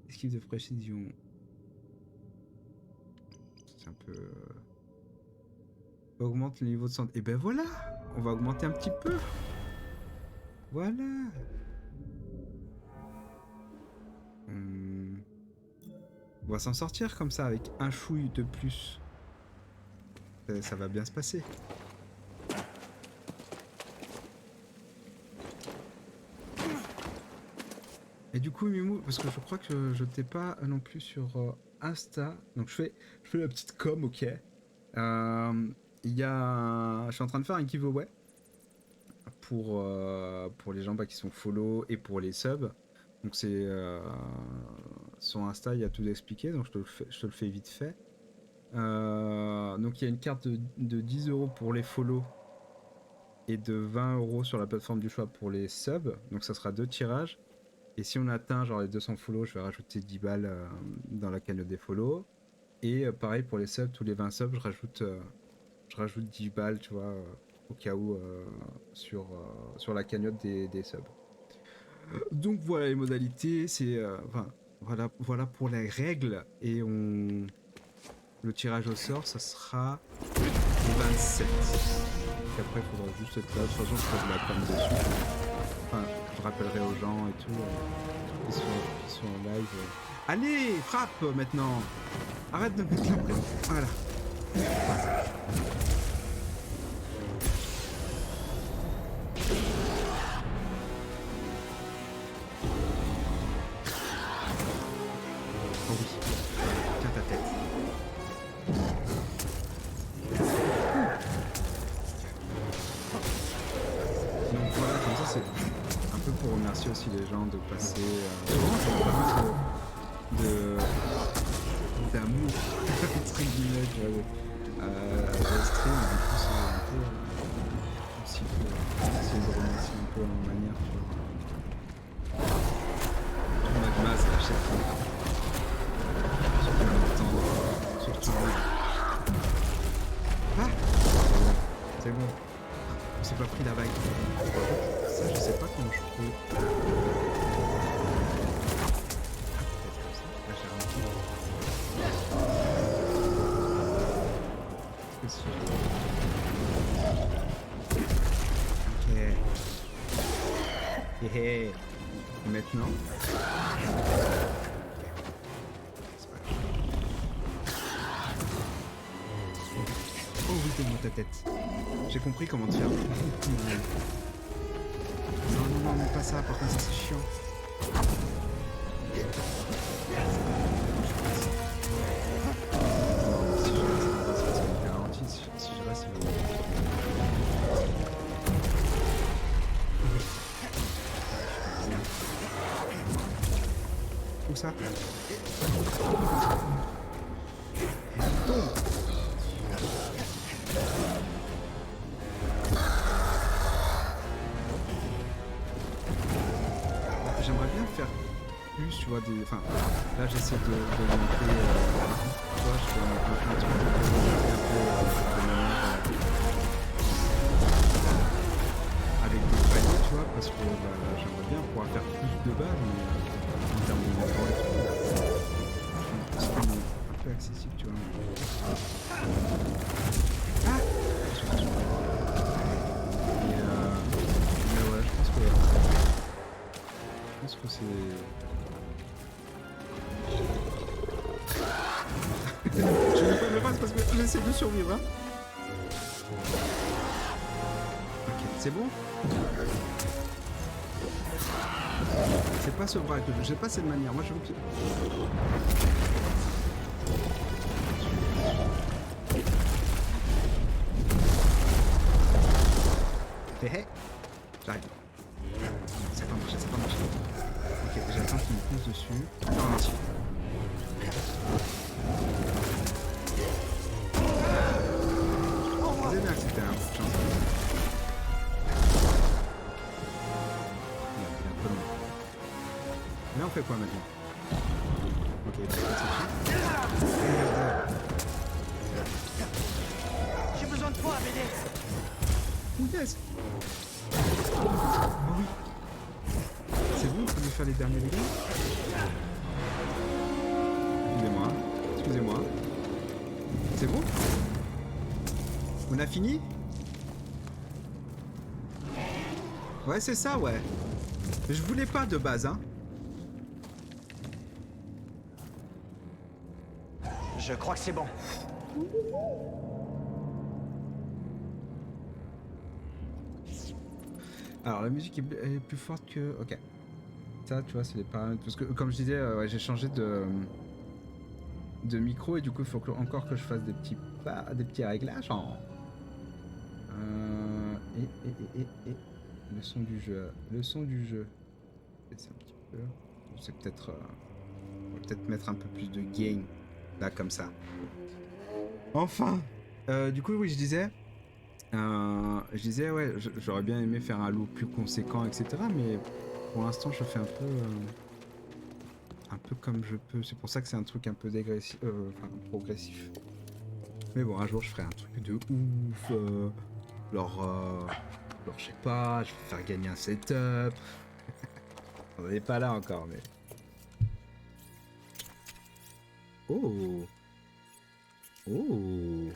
Esquive de précision. C'est un peu augmente le niveau de santé. Et ben voilà, on va augmenter un petit peu. Voilà. On va s'en sortir comme ça avec un chouille de plus. Ça va bien se passer. Et du coup Mimou, parce que je crois que je t'ai pas non plus sur Insta, donc je fais la petite com, ok. Je suis en train de faire un giveaway pour les gens qui sont follow et pour les subs. Donc c'est sur Insta, il y a tout expliqué, donc je te le fais vite fait. Donc il y a une carte de 10 € pour les follow et de 20 € sur la plateforme du choix pour les subs. Donc ça sera 2 tirages. Et si on atteint genre les 200 follow, je vais rajouter 10 balles dans la cagnotte des follow. Et pareil pour les subs, tous les 20 subs, je rajoute 10 balles, tu vois, au cas où sur la cagnotte des subs. Donc voilà les modalités, c'est voilà pour les règles. Et le tirage au sort, ça sera le 27. Donc après, il faudra juste être là. De toute façon, je ferai de la com dessus. Enfin, je rappellerai aux gens et tout, qui sont en live. Allez, frappe maintenant. Arrête de mettre la pression. Voilà. Oh oui. Tiens ta tête. Donc voilà, comme ça c'est un peu pour remercier aussi les gens de passer souvent j'ai pas mal d'amour entre guillemets tu vois, à le stream, du coup c'est un peu aussi pour essayer de remercier un peu à ma manière, tu vois. On a de masque à chaque fois sur plein de temps, surtout c'est bon. On s'est pas pris la vague. Ça, je sais pas comment je peux. Peut-être comme ça. Là, j'ai ralenti. que si je... Ok. Et maintenant... C'est pas grave. Oh oui, donne-moi ta tête. J'ai compris comment te faire. Non, mais pas ça, par contre ça c'est chiant. Si je reste, ça va me faire ralenti. Si je reste, il va me... Où ça? J'aimerais bien faire plus, tu vois, des... Enfin, là j'essaie de monter... tu vois, je fais un petit peu de manière... avec des paliers, tu vois, parce que bah, j'aimerais bien pouvoir faire plus de balles, mais en termes de mouvement et tout, c'est un peu accessible, tu vois. Ah! Mais ouais, je pense que c'est... Je ne peux pas, c'est parce que j'essaie de survivre, hein. Ok, c'est bon? C'est pas ce bras que je... J'ai pas cette manière, moi je veux que... Hé hé! J'arrive. Ça va marcher, ça va marcher. Ok, j'attends qu'il me pousse dessus. Non, non, je disais bien que c'était un coup de chance. Il est un peu loin. Là, on fait quoi maintenant? Ok, il va passer dessus. J'ai besoin de toi, BD. Oh yes! Oh oui! C'est bon, on peut lui faire les derniers dégâts? Excusez-moi, excusez-moi. C'est bon? On a fini? Ouais, c'est ça, ouais. Je voulais pas de base, hein. Je crois que c'est bon. Alors, la musique est plus forte que... Ok. Ça, tu vois, c'est les paramètres. Parce que, comme je disais, ouais, j'ai changé de micro et du coup, il faut encore que je fasse des petits réglages. Et le son du jeu. Le son du jeu. C'est un petit peu... C'est peut-être... on va peut-être mettre un peu plus de gain. Là, comme ça. Enfin du coup, oui, je disais, ouais, j'aurais bien aimé faire un lot plus conséquent, etc. Mais pour l'instant, je fais un peu comme je peux. C'est pour ça que c'est un truc un peu dégressif, enfin progressif. Mais bon, un jour, je ferai un truc de ouf. Alors, je sais pas, je vais faire gagner un setup. On n'est pas là encore, mais. Oh. Oh.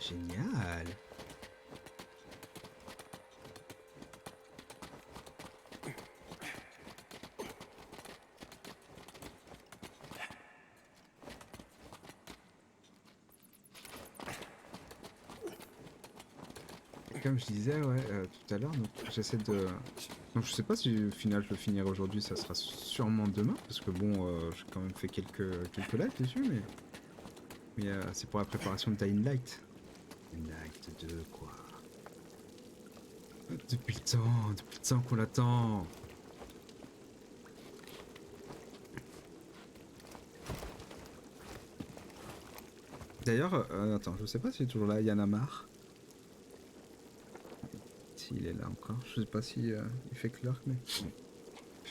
Génial. Comme je disais, ouais, tout à l'heure, donc j'essaie de... Donc je sais pas si au final je le finirai aujourd'hui, ça sera sûrement demain, parce que bon, j'ai quand même fait quelques lives dessus, mais c'est pour la préparation de Dying Light. Dying Light 2, quoi. Depuis le temps qu'on l'attend. D'ailleurs, attends, je sais pas s'il est toujours là, Yanamar. S'il est là encore, je sais pas si il fait Clerk, mais... Je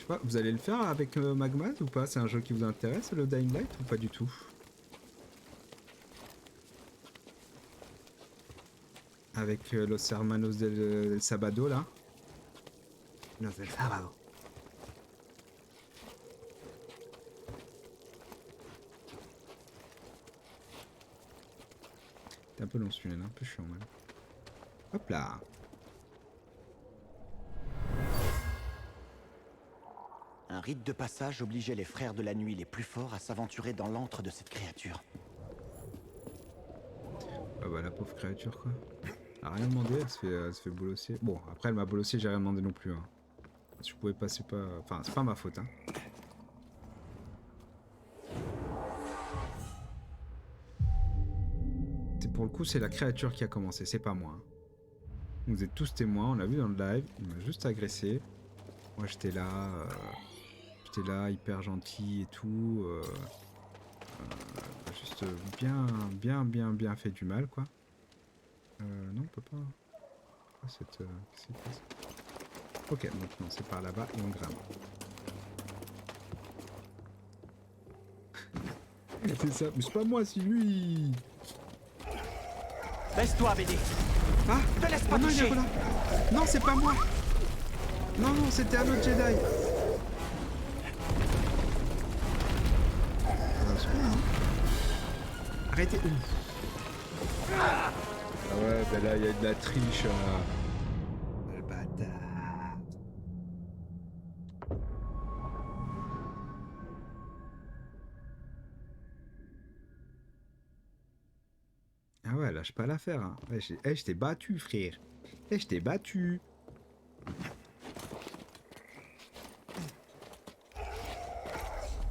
sais pas, vous allez le faire avec Magmaz ou pas? C'est un jeu qui vous intéresse, le Dying Light, ou pas du tout? Avec Los Hermanos del Sabado, là. Los del Sabado. C'était un peu long celui-là, un peu chiant même. Hop là. Un rite de passage obligeait les frères de la nuit les plus forts à s'aventurer dans l'antre de cette créature. Ah bah la pauvre créature quoi. Elle a rien demandé, elle se fait bolosser. Bon, après elle m'a bolossé, j'ai rien demandé non plus. Hein. Si je pouvais passer pas... Enfin, c'est pas ma faute. Hein. Pour le coup, c'est la créature qui a commencé, c'est pas moi. Hein. Vous êtes tous témoins, on l'a vu dans le live, il m'a juste agressé. Moi j'étais là, hyper gentil et tout. Juste bien fait du mal quoi. Non, on peut pas. Ah, qu'est-ce qui se passe? Ok, donc non, c'est par là-bas et on grimpe. C'est ça, mais c'est pas moi, c'est lui. Baisse-toi, BD. Ah, Te laisse pas non, toucher. il est là. Non, c'est pas moi. Non, c'était un autre Jedi. Arrêtez. Ah ouais, bah là, il y a de la triche. Le bâtard. Ah ouais, lâche pas l'affaire. Hein. Je t'ai battu, frère. Je t'ai battu.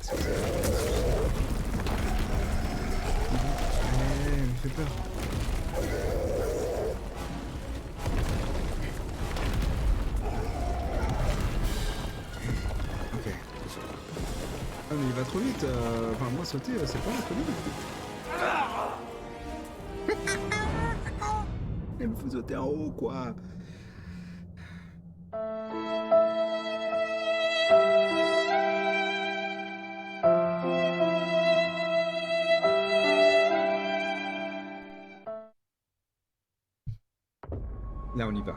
Elle me fait peur. Ok. Ah mais il va trop vite. Enfin moi sauter c'est pas la folie. Elle me fait sauter en haut quoi. Là, on y va.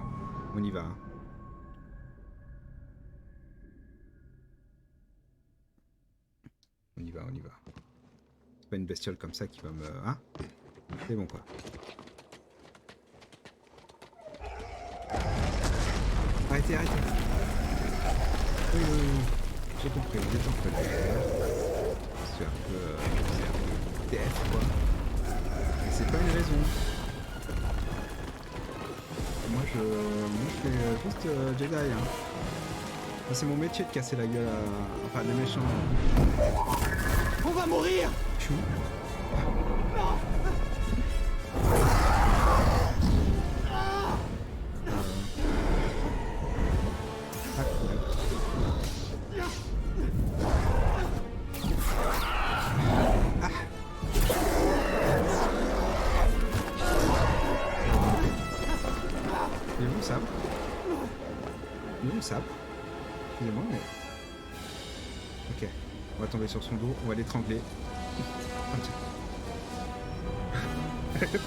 On y va. Hein. On y va. C'est pas une bestiole comme ça qui va me... Hein? C'est bon, quoi. Arrêtez. Oui. J'ai compris, vous êtes en colère. C'est un peu... TF, quoi. Mais c'est pas une raison. Moi je fais juste Jedi. Hein. C'est mon métier de casser la gueule à... Enfin, des méchants. On va mourir. Chou. Excusez-moi, mais... Ok. On va tomber sur son dos, on va l'étrangler.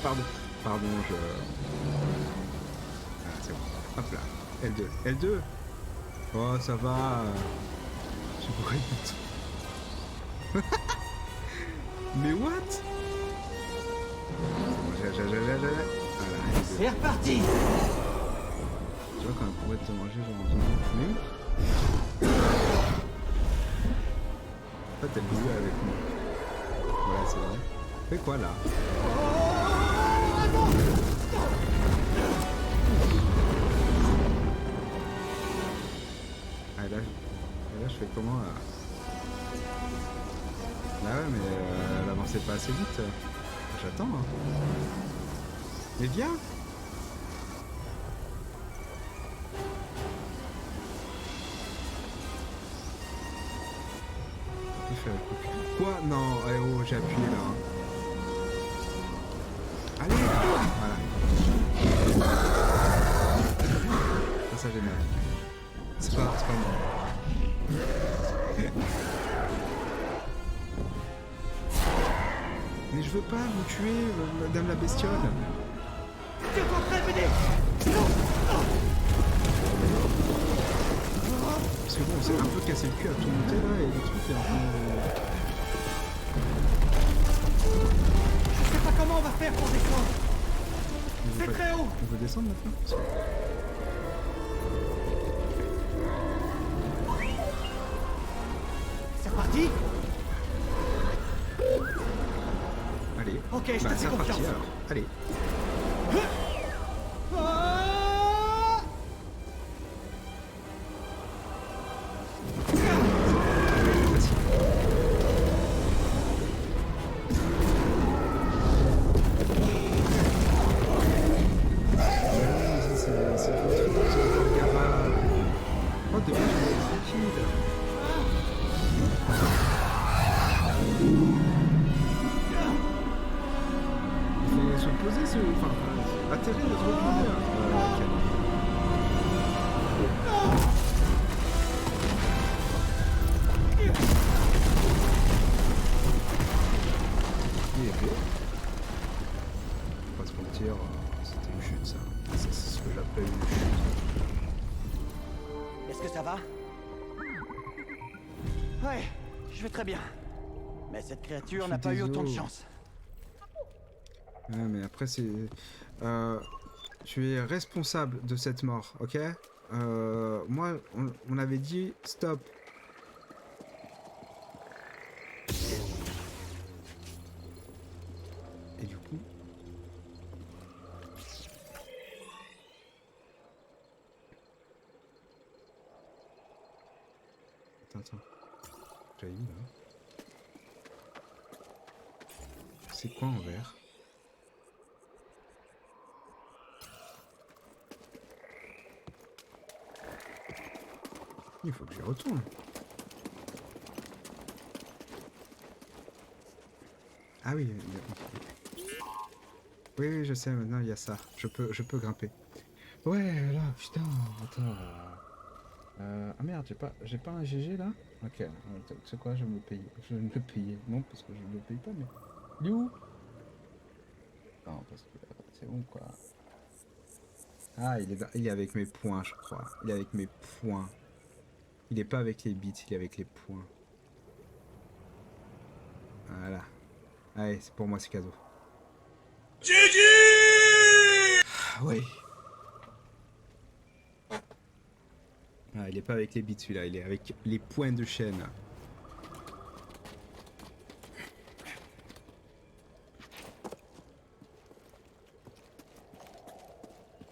Pardon, je... Ah, c'est bon. Hop là. L2. Oh, ça va. Je sais pourquoi il monte. Mais what? Voilà. C'est reparti. Tu vois quand elle pourrait te manger genre en zone. Mais où? En fait elle jouait avec moi. Voilà c'est vrai. Fais quoi là? Ah là je fais comment là? Bah ouais mais elle avançait pas assez vite. J'attends hein. Mais viens! Quoi? Non, allez, oh, j'ai appuyé là. Allez! Voilà. Ça génial. C'est pas moi. Mais je veux pas vous tuer, madame la bestiole. Tiens-toi prêt, BD. Parce que bon, on s'est un peu cassé le cul à tout monter là et le truc est un peu... Je sais pas comment on va faire pour descendre. C'est très haut. On veut descendre maintenant? C'est parti. Allez. Ok, je te Bah, fais c'est reparti confiance. alors. Allez. Ah Oh, de base, je suis tranquille. Il faut se poser, enfin, atterrir et se reposer. Ok. Il est fait. Pas se mentir, c'était une chute ça. Ça, c'est ce que j'appelle une chute. Est-ce que ça va? Ouais, je vais très bien. Mais cette créature n'a pas eu autant de chance. Ouais, mais après, c'est... tu es responsable de cette mort, ok? Moi, on avait dit stop. Et du coup... Attends. J'avais vu là. C'est quoi en vert? Il faut que j'y retourne. Ah oui, oui, je sais, maintenant il y a ça. Je peux grimper. Ouais, là, putain, attends. Ah merde, j'ai pas un GG là? Ok, c'est quoi, je vais me le payer. Je vais me le payer. Non, parce que je ne le paye pas, mais... Il est où? Non, parce que c'est bon quoi. Ah, il est avec mes points, je crois. Il est avec mes points. Il est pas avec les bits, il est avec les points. Voilà. Allez, c'est pour moi, c'est cadeau. GG! Oui. Ah, il est pas avec les bits celui-là, il est avec les points de chaîne.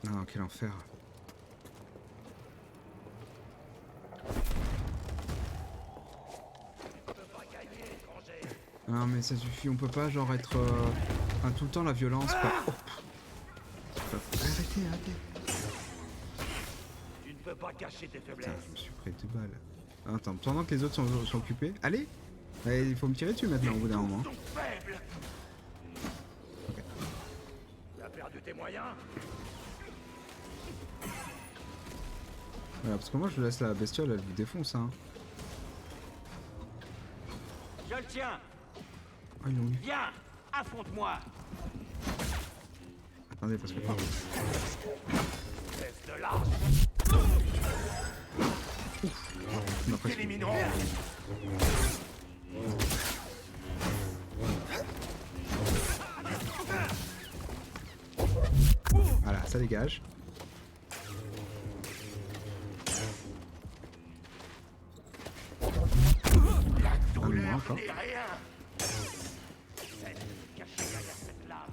Non, quel enfer. Non mais ça suffit, on peut pas genre être enfin, tout le temps la violence pas. Oh. Arrêtez. Tu ne peux pas cacher tes faiblesses. Putain, je me suis pris 2 balles. Attends, pendant que les autres sont occupés. Allez, il faut me tirer dessus maintenant au bout d'un moment. Sont faibles. Ok. Tu as perdu tes moyens. Voilà, parce que moi je laisse la bestiole, elle vous défonce hein. Je le tiens. Ah ils l'ont eu. Viens, affronte-moi. Attendez parce que Laisse de là. on a presque... Éliminerons. Voilà, ça dégage. Un moins encore. N'est rien. Celle cachée derrière cette lave.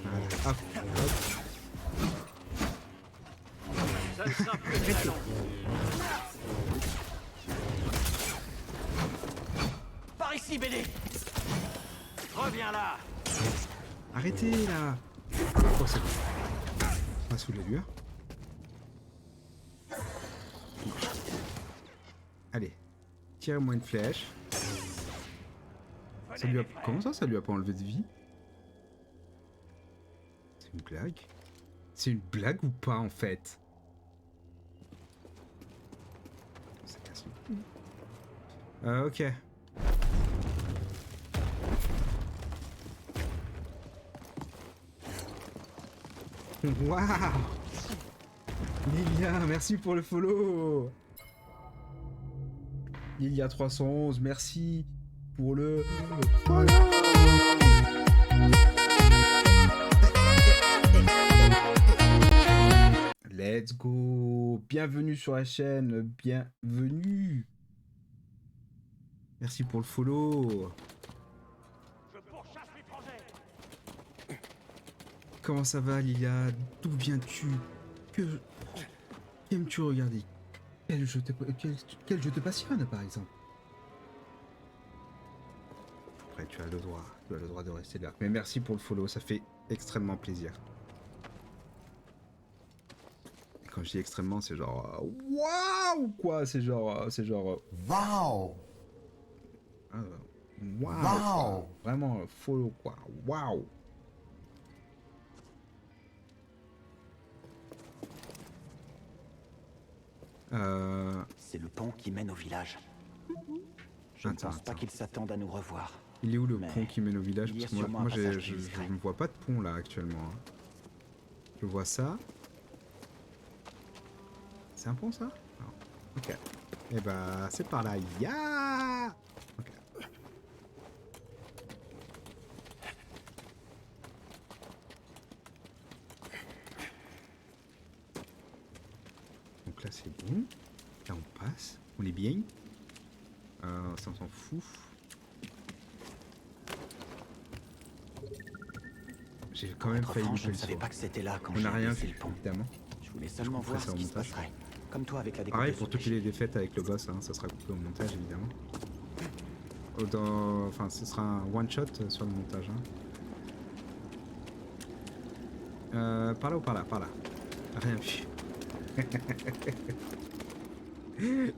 Voilà. Hop, hop. Ça ne sera plus très long. Par ici, BD. Reviens là. Arrêtez là. Oh c'est bon. Pas sous les lueurs. Allez, tirez-moi une flèche. Ça lui a... Comment ça lui a pas enlevé de vie? C'est une blague? C'est une blague ou pas en fait? Ça casse le cou. Ok. Waouh! Lilia, merci pour le follow! Lilia 311, merci pour le follow! Let's go. Bienvenue sur la chaîne. Bienvenue. Merci pour le follow. Je pourchasse l'étranger. Comment ça va, Lilia? D'où viens-tu? Que qu'aimes-tu regarder? Quel jeu te passionne, par exemple? Après, tu as le droit de rester là. Mais merci pour le follow, ça fait extrêmement plaisir. Et quand je dis extrêmement, c'est genre waouh quoi, c'est genre Wow! waouh. Wow! Vraiment follow quoi. Waouh. C'est le pont qui mène au village. Je ne Attends, pense pas attends. qu'ils s'attendent à nous revoir. Il est où le Mais pont qui mène au village? il y a Parce que moi, sûrement un passage plus je discret. ne vois pas de pont là actuellement. Hein. Je vois ça. C'est un pont ça? Non. Ok. Et bah c'est par là. Ya. Ok. Donc là c'est bon. Là on passe. On est bien. Ça on s'en fout. J'ai quand même failli Franche, je louper ne le savais saut. pas que c'était là quand On j'ai n'a rien laissé vu, le pont. évidemment. Je voulais seulement couperai voir ça ce au qui se montage. passerait. Comme toi avec la découverte Pareil de pour ce toutes péché. les défaites avec le boss, hein, ça sera coupé au montage évidemment. Enfin, ce sera un one shot sur le montage. Hein. Par là ou par là? Par là. Rien vu.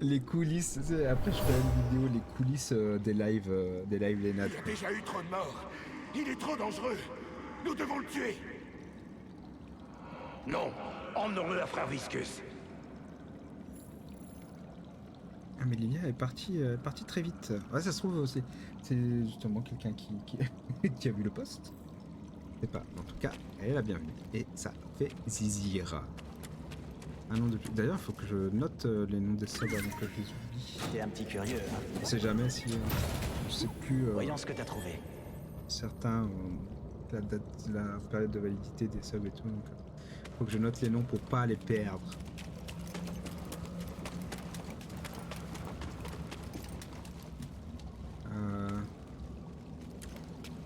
Les coulisses. Après, je ferai une vidéo les coulisses des lives Lénad. Il y a déjà eu trop de morts. Il est trop dangereux. Nous devons le tuer. Non, emmenons-le à frère Viscus. Ah mais Lilia est partie très vite. Ouais, ça se trouve c'est justement quelqu'un qui qui a vu le post. Je sais pas. En tout cas, elle est la bienvenue et ça fait zizir. Un nom de plus. D'ailleurs, il faut que je note les noms des subs avant que je les oublie. T'es un petit curieux, hein. On sait jamais si je sais plus Voyons ce que t'as trouvé. certains la période de validité des subs et tout. Donc, faut que je note les noms pour pas les perdre.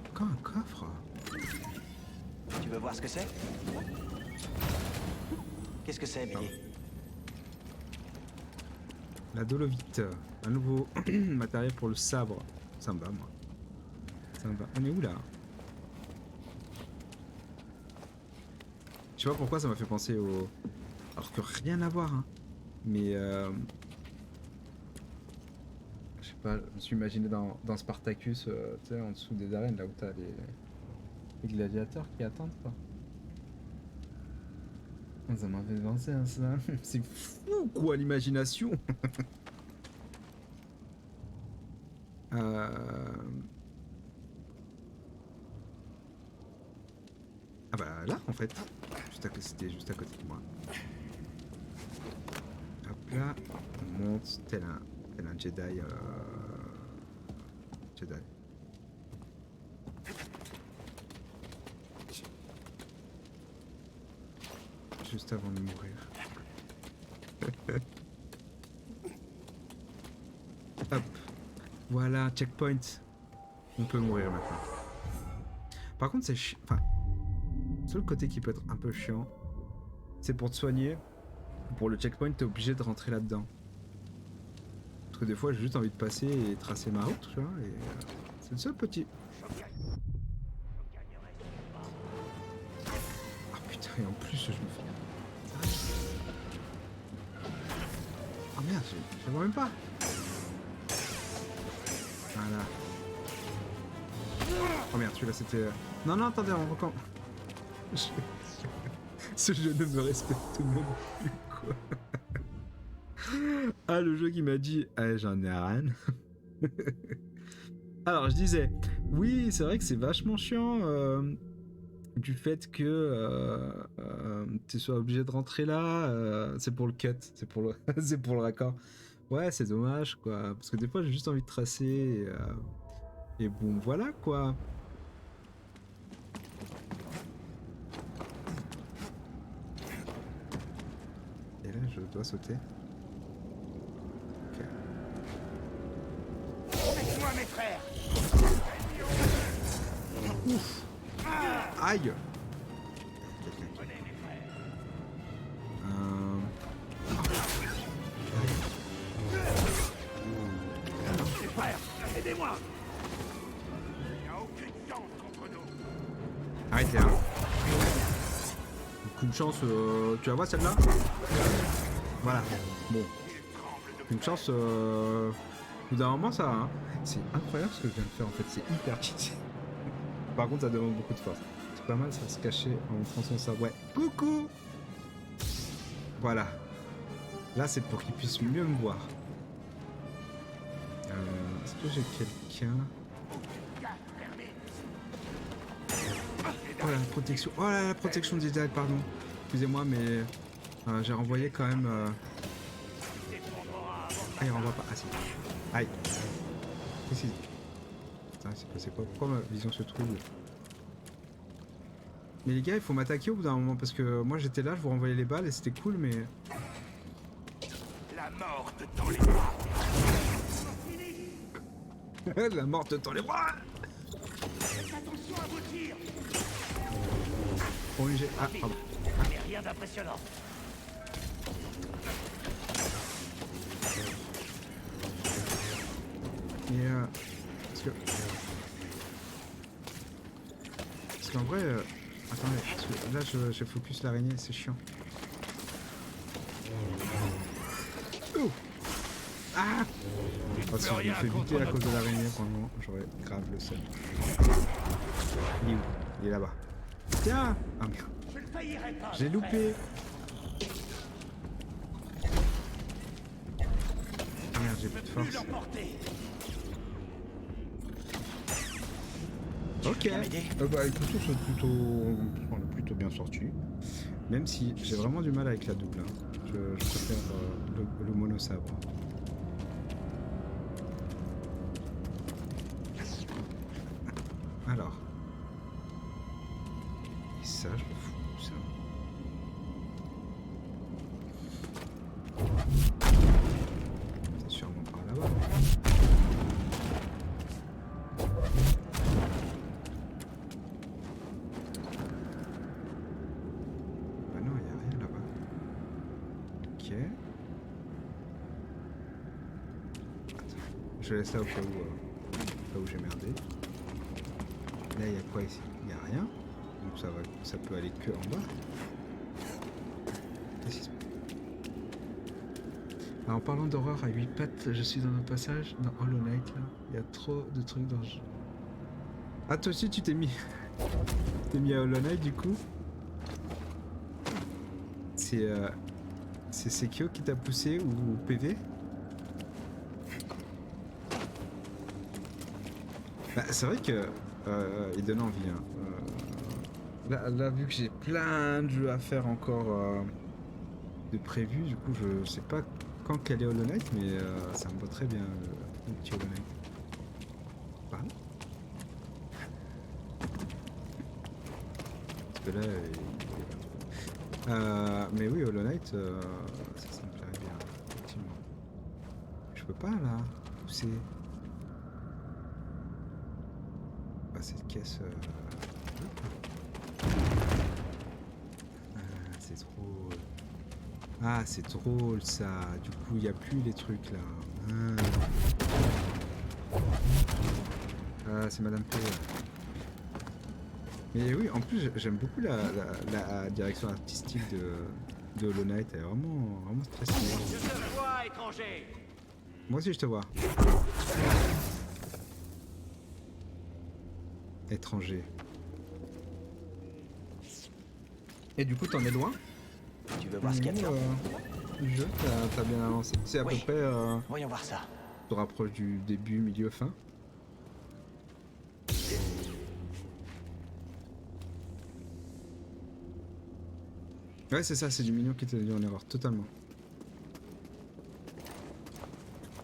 Encore un coffre. Tu veux voir ce que c'est? Qu'est-ce que c'est, Billy? La dolovite. Un nouveau matériel pour le sabre. Ça me va, moi. Ça me va. On est où, là? Je sais pas pourquoi ça m'a fait penser au... Alors que rien à voir, hein. Mais... Je sais pas, je me suis imaginé dans Spartacus, tu sais, en dessous des arènes, là où t'as les gladiateurs qui attendent, quoi. Ça m'a fait penser à ça. C'est fou, quoi, l'imagination. Ah bah là, en fait. C'était juste à côté de moi. Hop là, on monte tel un Jedi. Jedi. Juste avant de mourir. Hop. Voilà, checkpoint. On peut mourir maintenant. Par contre, c'est chiant. Enfin, le seul côté qui peut être un peu chiant, c'est pour te soigner. Pour le checkpoint, t'es obligé de rentrer là-dedans. Parce que des fois, j'ai juste envie de passer et tracer ma route, tu vois. Et c'est le seul petit. Ah putain, et en plus, je me fais. Oh merde, je vois même pas. Voilà. Oh merde, celui-là c'était... Non, non, attendez, on recommence. Ce jeu ne me respecte même plus, quoi. Ah, le jeu qui m'a dit ah, j'en ai rien. Alors, je disais, oui, c'est vrai que c'est vachement chiant du fait que tu sois obligé de rentrer là. C'est pour le cut, c'est pour le, c'est pour le raccord. Ouais, c'est dommage, quoi. Parce que des fois, j'ai juste envie de tracer. Et bon, voilà, quoi. dois sauter. Ok. Faites-moi mes frères. Ouf. Aïe. Prenez mes frères. Mes frères, aidez-moi. Il n'y a aucune chance contre nous. Arrêtez là. Aucune chance, tu la vois celle-là? Voilà. Bon. Une chance, au bout d'un moment ça va. Hein. C'est incroyable ce que je viens de faire en fait, c'est hyper cheaté. Par contre ça demande beaucoup de force. C'est pas mal ça se cacher en montrant son sabre. Ouais. Coucou. Voilà. Là c'est pour qu'il puisse mieux me voir. Est-ce que j'ai quelqu'un? Oh la protection. Oh là la protection des Jedi, pardon. Excusez-moi mais j'ai renvoyé quand même. Ah il renvoie pas. Ah si. Aïe. Qu'est-ce qu'il... Putain c'est passé quoi? Pourquoi ma vision se trouble? Mais les gars il faut m'attaquer au bout d'un moment parce que moi j'étais là, je vous renvoyais les balles et c'était cool mais... La mort te tend les bras. La mort te tend les bras. Attention à vos tirs. Oh, j'ai... Ah pardon. Mais rien d'impressionnant. Et parce qu'en vrai... Attendez, parce que là je focus l'araignée, c'est chiant. Oh ah oh, si je me fais buter à cause de l'araignée, franchement, j'aurais grave le seum. Il est où? Il est là-bas. Tiens. Ah merde. Je ne faillirai pas. J'ai loupé. Ah merde, j'ai plus de force. Ok. Bah écoute, on est plutôt bien sorti. Même si j'ai vraiment du mal avec la double. Hein. Je préfère le monosabre. Alors. Et ça, je le fous, ça. C'est sûrement par là-bas. Bah non, il n'y a rien là-bas. Ok. Attends. Je laisse ça au cas où j'ai merdé. Là, il y a quoi ici? Il n'y a rien. Donc ça peut aller que en bas. Qu'est-ce qui se passe? Alors, en parlant d'horreur à 8 pattes, je suis dans un passage dans Hollow Knight là. Il y a trop de trucs dans le jeu. Ah toi aussi tu t'es mis... t'es mis à Hollow Knight du coup? C'est Sekio qui t'a poussé ou PV? Bah, c'est vrai que il donne envie. Hein. Là, vu que j'ai plein de jeux à faire encore de prévus, du coup, je sais pas quand quel est Hollow Knight, mais ça me va très bien, le petit Hollow Knight. Pardon? Parce que là, mais oui, Hollow Knight, ça me plairait bien, effectivement. Je peux pas, là, pousser. Cette caisse c'est trop... Ah c'est drôle ça, du coup il n'y a plus les trucs là. C'est Madame P. Mais oui, en plus j'aime beaucoup la direction artistique de Hollow Knight, elle est vraiment très stylée. Je te vois, étranger. Moi aussi je te vois. Étranger. Et du coup, t'en es loin? Tu veux voir ce qu'il y a dedans? Le jeu, t'as bien avancé. C'est à peu près... Voyons voir ça. Tu te rapproches du début, milieu, fin. Ouais, c'est ça, c'est du mignon qui t'a dit en erreur, totalement.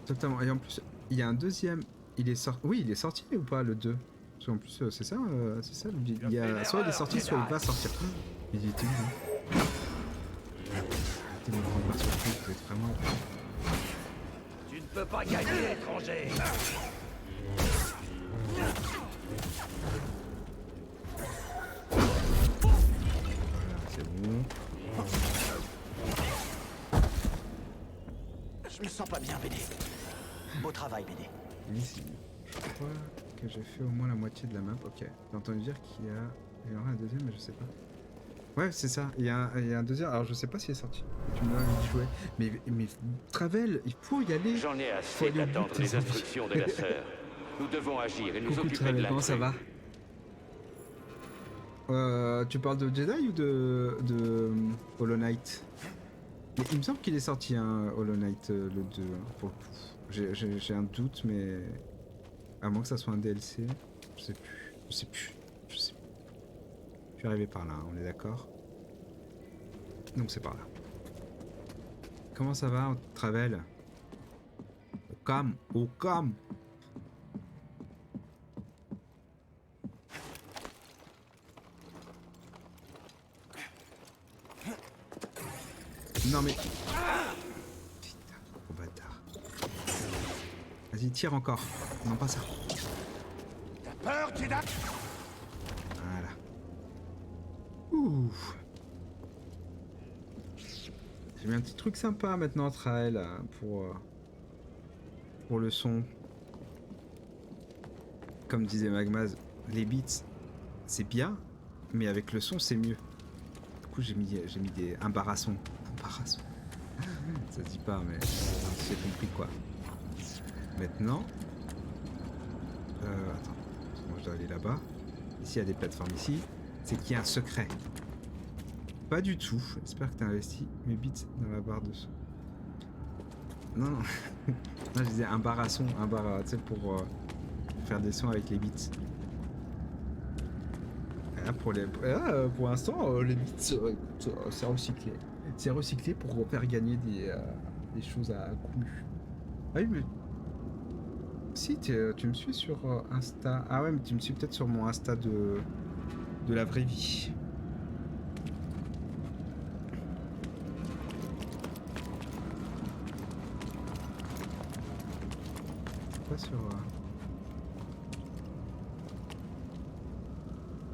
Totalement. Et en plus, il y a un deuxième... Il est sorti... Oui, il est sorti ou pas, le 2? Parce qu'en plus, c'est ça le deal. Il y a... Soit il est sorti, soit il va sortir. Il était où, hein? arrêtez de me prendre par surprise, vous êtes vraiment... Tu ne peux pas gagner, étranger. Voilà, c'est bon. Je me sens pas bien, BD. Beau travail, BD. Ici, je crois que j'ai fait au moins la moitié de la map. Ok, j'ai entendu dire qu'il y aura un deuxième, mais je sais pas. Ouais, c'est ça, il y a un deuxième, alors je sais pas s'il est sorti. Tu me donnes envie de jouer. Mais Travel, il faut y aller. J'en ai Faut assez aller au d'attendre but, les les instructions de la sœur. Nous devons agir et nous Coucou occuper de Travel, la comment ça va? Tu parles de Jedi ou de Hollow Knight? Mais il me semble qu'il est sorti, hein, Hollow Knight, le 2, pour le coup. J'ai un doute, mais... À moins que ça soit un DLC, je sais plus. Je suis arrivé par là, hein, on est d'accord? Donc c'est par là. Comment ça va, Travel? Au calme. Non mais... Putain, gros bâtard. Vas-y, tire encore. Non, pas ça. T'as peur, Jeddak? Voilà. Ouf. J'ai mis un petit truc sympa maintenant, Trael, pour le son. Comme disait Magmaz, les beats, c'est bien, mais avec le son, c'est mieux. Du coup, j'ai mis des embarassons. Embarassons. Ça se dit pas, mais j'ai compris quoi. Maintenant... attends. Moi, je dois aller là-bas. Ici, il y a des plateformes ici. C'est qu'il y a un secret. Pas du tout. J'espère que tu as investi mes bits dans la barre de son. Non, non. Non, je disais un bar à son. Un bar, tu sais, pour faire des sons avec les bits. Là, pour l'instant, les bits, c'est recyclé. C'est recyclé pour faire gagner des choses à coût nu. Ah oui, mais... Si, tu me suis sur Insta. Ah ouais, mais tu me suis peut-être sur mon Insta de la vraie vie. Pas sur...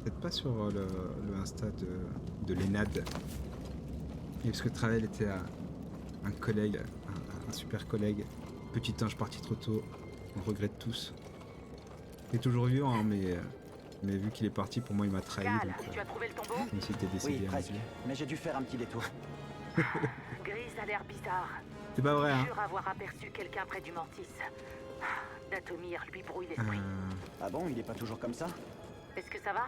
Peut-être pas sur le Insta de l'Enad. Et parce que Travel était un collègue, un super collègue. Petit ange parti trop tôt. On le regrette tous. Il est toujours vivant, hein, mais vu qu'il est parti, pour moi, il m'a trahi. Cal, donc, tu as trouvé le tombeau? comme s'il était décédé. Oui, à presque. mes yeux. Mais j'ai dû faire un petit détour. Grise a l'air bizarre. C'est pas vrai, Je hein. jure avoir aperçu quelqu'un près du Mantis. Datomir lui brouille l'esprit. Ah bon, il est pas toujours comme ça? Est-ce que ça va?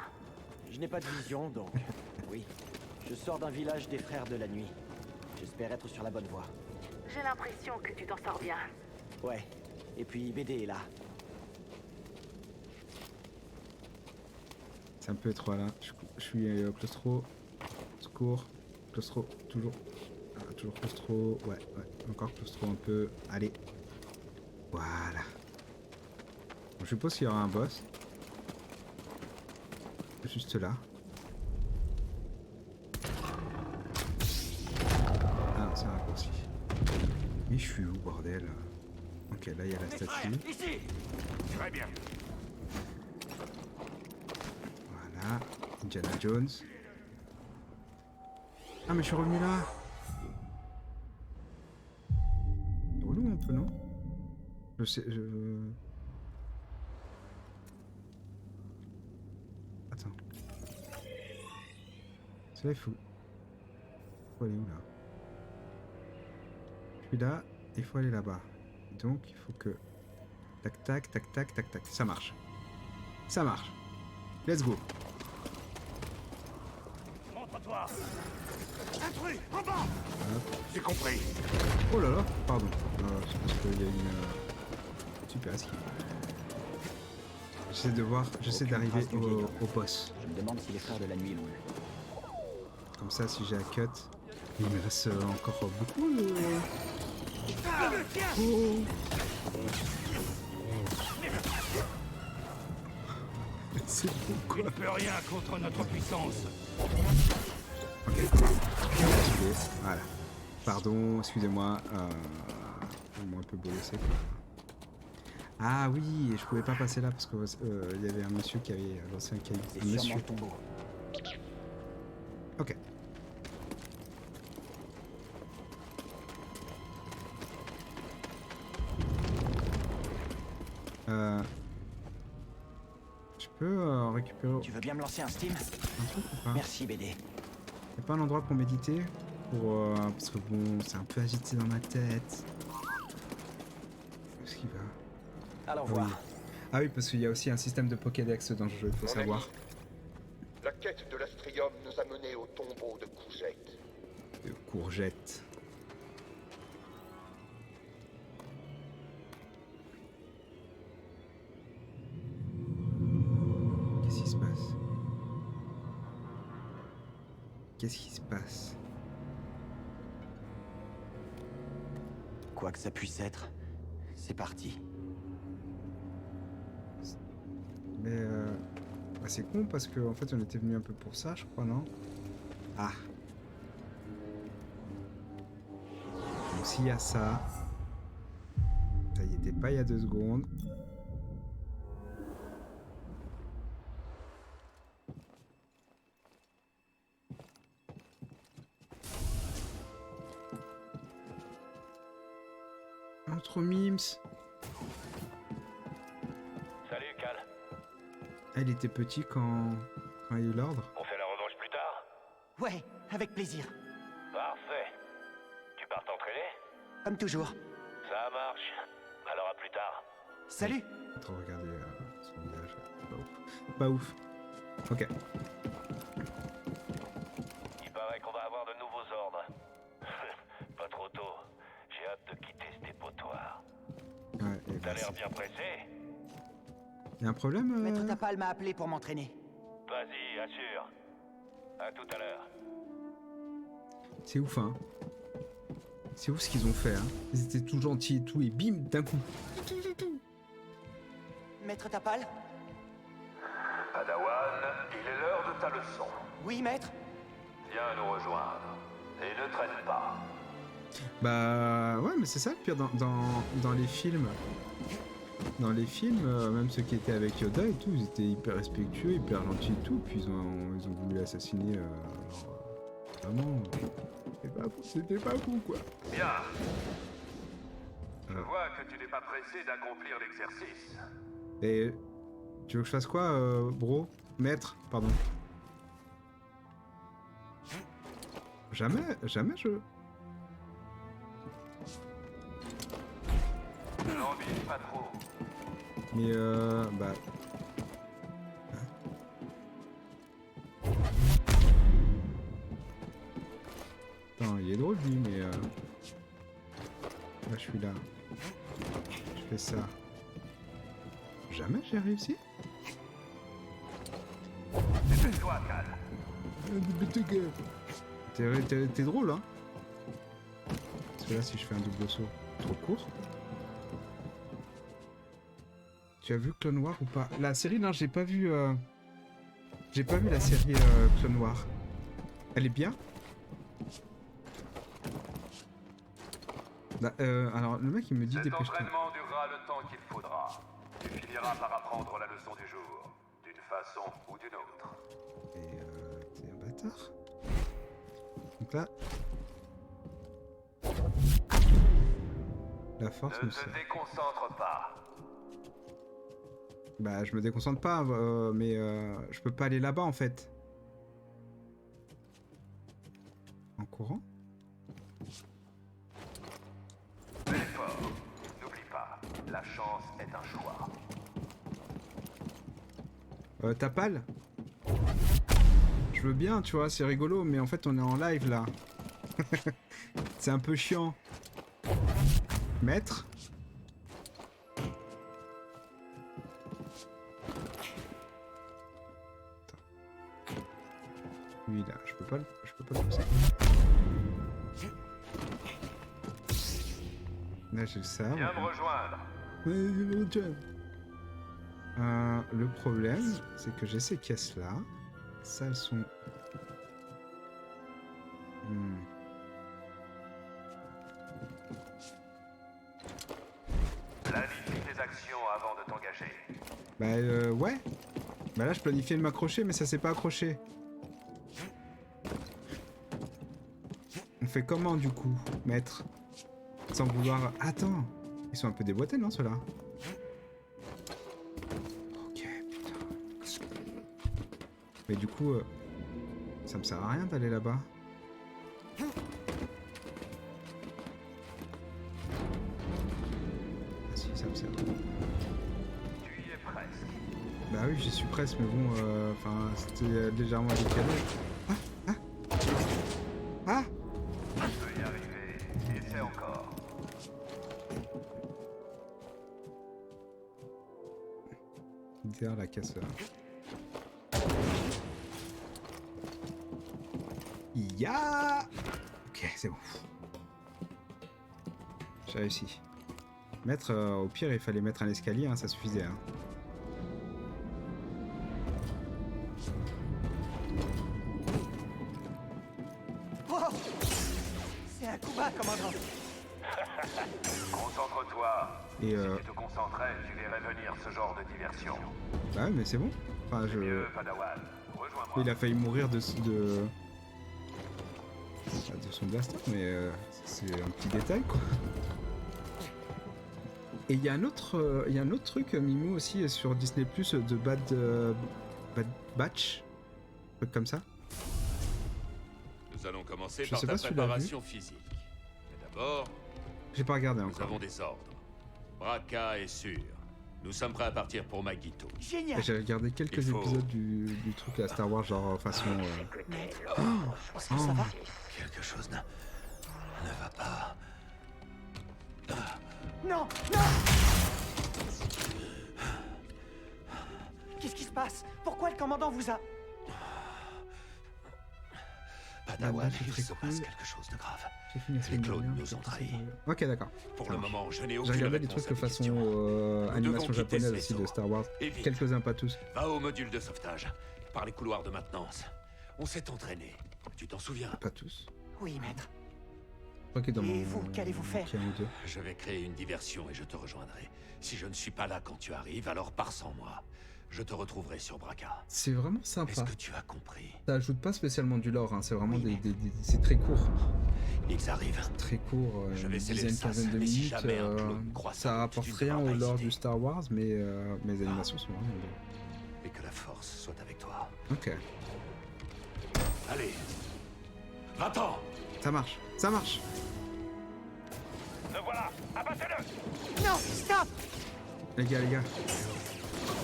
Je n'ai pas de vision, donc... Oui. Je sors d'un village des Frères de la Nuit. J'espère être sur la bonne voie. J'ai l'impression que tu t'en sors bien. Ouais. Et puis BD est là. C'est un peu étroit là. Je suis claustro. Secours. Claustro. Toujours. Ah, toujours claustro. Ouais. Encore claustro un peu. Allez. Voilà. Bon, je suppose qu'il y aura un boss. Juste là. Ah, c'est un raccourci. Mais je suis où, bordel? Ok, là il y a la statue. Ici. Très bien. Voilà. Indiana Jones. Ah, mais je suis revenu là. C'est relou un peu, non? Je sais, Attends. C'est là, il faut aller où là? Je suis là, il faut aller là-bas. Donc il faut que... Tac tac tac tac tac tac. Ça marche. Ça marche. Let's go. Montre-toi. Intrus, en bas. Hop. J'ai compris. Oh là là, pardon. C'est parce qu'il y a une... Super esquive. J'essaie d'arriver au boss. Je me demande si les Frères de la Nuit l'ont eu. Comme ça, si j'ai un cut, il me reste encore beaucoup de... Oh. C'est beau Tu quoi. ne peux rien contre notre puissance. Ok. Voilà. Pardon, excusez-moi. Moi un peu bolossé quoi. Ah oui, et je pouvais pas passer là parce que il y avait un monsieur qui avait lancé un caillou. C'est Un sûrement monsieur. le tombeau. Ok. Je peux récupérer Tu veux bien me lancer un Steam? un truc ou pas? Merci, BD. Y'a pas un endroit pour méditer? Parce que bon, c'est un peu agité dans ma tête. Où est-ce qu'il va? Alors Ah oui. voir. Ah oui, parce qu'il y a aussi un système de Pokédex dans le jeu, il faut savoir. La quête de l'astrium nous a menés au tombeau de Courgette. De courgettes. Qu'est-ce qui se passe? Qu'est-ce qui se passe? Quoi que ça puisse être, c'est parti. Mais bah c'est con parce que en fait on était venu un peu pour ça, je crois, non? Ah. Donc s'il y a ça, ça y était pas il y a 2 secondes. Entre mimes. Salut, Cal. Ah, il était petit quand il y a eu l'ordre. On fait la revanche plus tard? Ouais, avec plaisir. Parfait. Tu pars t'entraîner? Comme toujours. Ça marche. Alors à plus tard. Salut. Attends, regardez son visage. Pas ouf. Pas ouf. Ok. Il paraît qu'on va avoir de nouveaux ordres. Pas trop tôt. J'ai hâte de quitter ce dépotoir. Ouais, et T'as bah, l'air bien pressé? y a un problème Maître Tapal m'a appelé pour m'entraîner. Vas-y, assure. À tout à l'heure. C'est ouf, hein. C'est ouf ce qu'ils ont fait, hein. Ils étaient tout gentils et tout, et bim, d'un coup. Maître Tapal? Padawan, il est l'heure de ta leçon. Oui, maître. Viens nous rejoindre. Et ne traîne pas. Bah ouais, mais c'est ça le pire dans les films. Dans les films, même ceux qui étaient avec Yoda et tout, ils étaient hyper respectueux, hyper gentils et tout, puis ils ont voulu assassiner vraiment. C'était pas fou quoi. Bien. Je vois que tu n'es pas pressé d'accomplir l'exercice. Et tu veux que je fasse quoi, bro? Maître, pardon. Jamais je... N'en vise pas trop. Mais bah... Attends, il est drôle lui, mais là je suis là. Je fais ça. Jamais j'ai réussi. Dépêche-toi, Cal. T'es drôle, hein? Parce que là, si je fais un double saut, trop court. Tu as vu Clone Wars ou pas? La série, non, j'ai pas vu. J'ai pas vu la série Clone Wars. Elle est bien? Bah, alors, le mec, il me dit Cet dépêche-toi. entraînement durera le temps qu'il faudra. Tu finiras par apprendre la leçon du jour, d'une façon ou d'une autre. Et t'es un bâtard. Donc là... La force Ne me te sert. déconcentre pas. Bah, je me déconcentre pas, mais je peux pas aller là-bas en fait. En courant? L'effort. N'oublie pas, la chance est un choix. Tapal? Je veux bien, tu vois, c'est rigolo, mais en fait on est en live là. C'est un peu chiant. Maître? Lui là, je peux pas le pousser. Là j'ai le sabre. Viens me rejoindre. Le problème, c'est que j'ai ces caisses là. Ça, elles sont... réaction avant de t'engager. Bah ouais. Bah là je planifiais de m'accrocher mais ça s'est pas accroché. On fait comment du coup, maître? Sans vouloir... Attends. Ils sont un peu déboîtés non ceux-là? Ok putain. Mais du coup... ça me sert à rien d'aller là-bas. Ah si, ça me sert. Tu y es presque. Bah oui, j'y suis presque, mais bon, enfin, c'était légèrement décalé. Ah Tu peux y arriver. Essaie encore. Derrière la casseur. Ya. Ok, c'est bon. J'ai réussi. Mettre, au pire, il fallait mettre un escalier, hein, ça suffisait. Hein. Oh, c'est un coup bas, commandant. Concentre-toi. Et Si tu te concentrais, tu verrais venir ce genre de diversion. bah ouais, mais c'est bon. Enfin, je... Mieux, Padawan. Rejoins-moi. Il a failli mourir de son blaster, mais c'est un petit détail, quoi. Et il y a un autre truc, Mimou, aussi, sur Disney+, de Bad Batch, un truc comme ça. Nous allons commencer Je par sais ta pas si tu l'as préparation physique. Mais d'abord, J'ai pas regardé nous encore. avons des ordres. Braka est sûr. Nous sommes prêts à partir pour Magito. Génial. J'ai regardé quelques Il faut- épisodes du truc à Star Wars, genre façon... Est-ce que ça va? Quelque chose ne va pas. Non, non! Qu'est-ce qui se passe? Pourquoi le commandant vous a... Padawan, c'est il très se cool. passe quelque chose de grave. J'ai fini la Les semaine clones dernière, nous ont trahis. Ok, d'accord. Pour Ça le marche. moment, je n'ai J'ai aucune regardé des réponse trucs de à tes façon questions. animation devons quitter japonaise ce aussi de vaisseau. Star Wars. Et vite. Quelques-uns, pas tous. Va au module de sauvetage. Par les couloirs de maintenance. On s'est entraîné. Tu t'en souviens? Pas tous. Oui, maître. Je crois qu'il est dans Et mon... vous, qu'allez-vous faire? qu'il y en a un ou deux. Je vais créer une diversion et je te rejoindrai. Si je ne suis pas là quand tu arrives, alors pars sans moi. Je te retrouverai sur Bracca. C'est vraiment Est-ce sympa. que tu as compris? Ça ajoute pas spécialement du lore, hein. C'est vraiment Oui, c'est très court. Ils arrivent. Très court, Je vais une sceller le dizaine, sas, quinzaine de mais si minutes. jamais un clone croit Ça ça, rapporte tu ne rien pourras au pas lore hésiter. du Star Wars, mais mes animations sont vraiment bien. Et que la force soit avec toi. Ok, Allez. Va-t'en. ça marche, ça marche. Le voilà. Abattez-le. Non, stop! Les gars.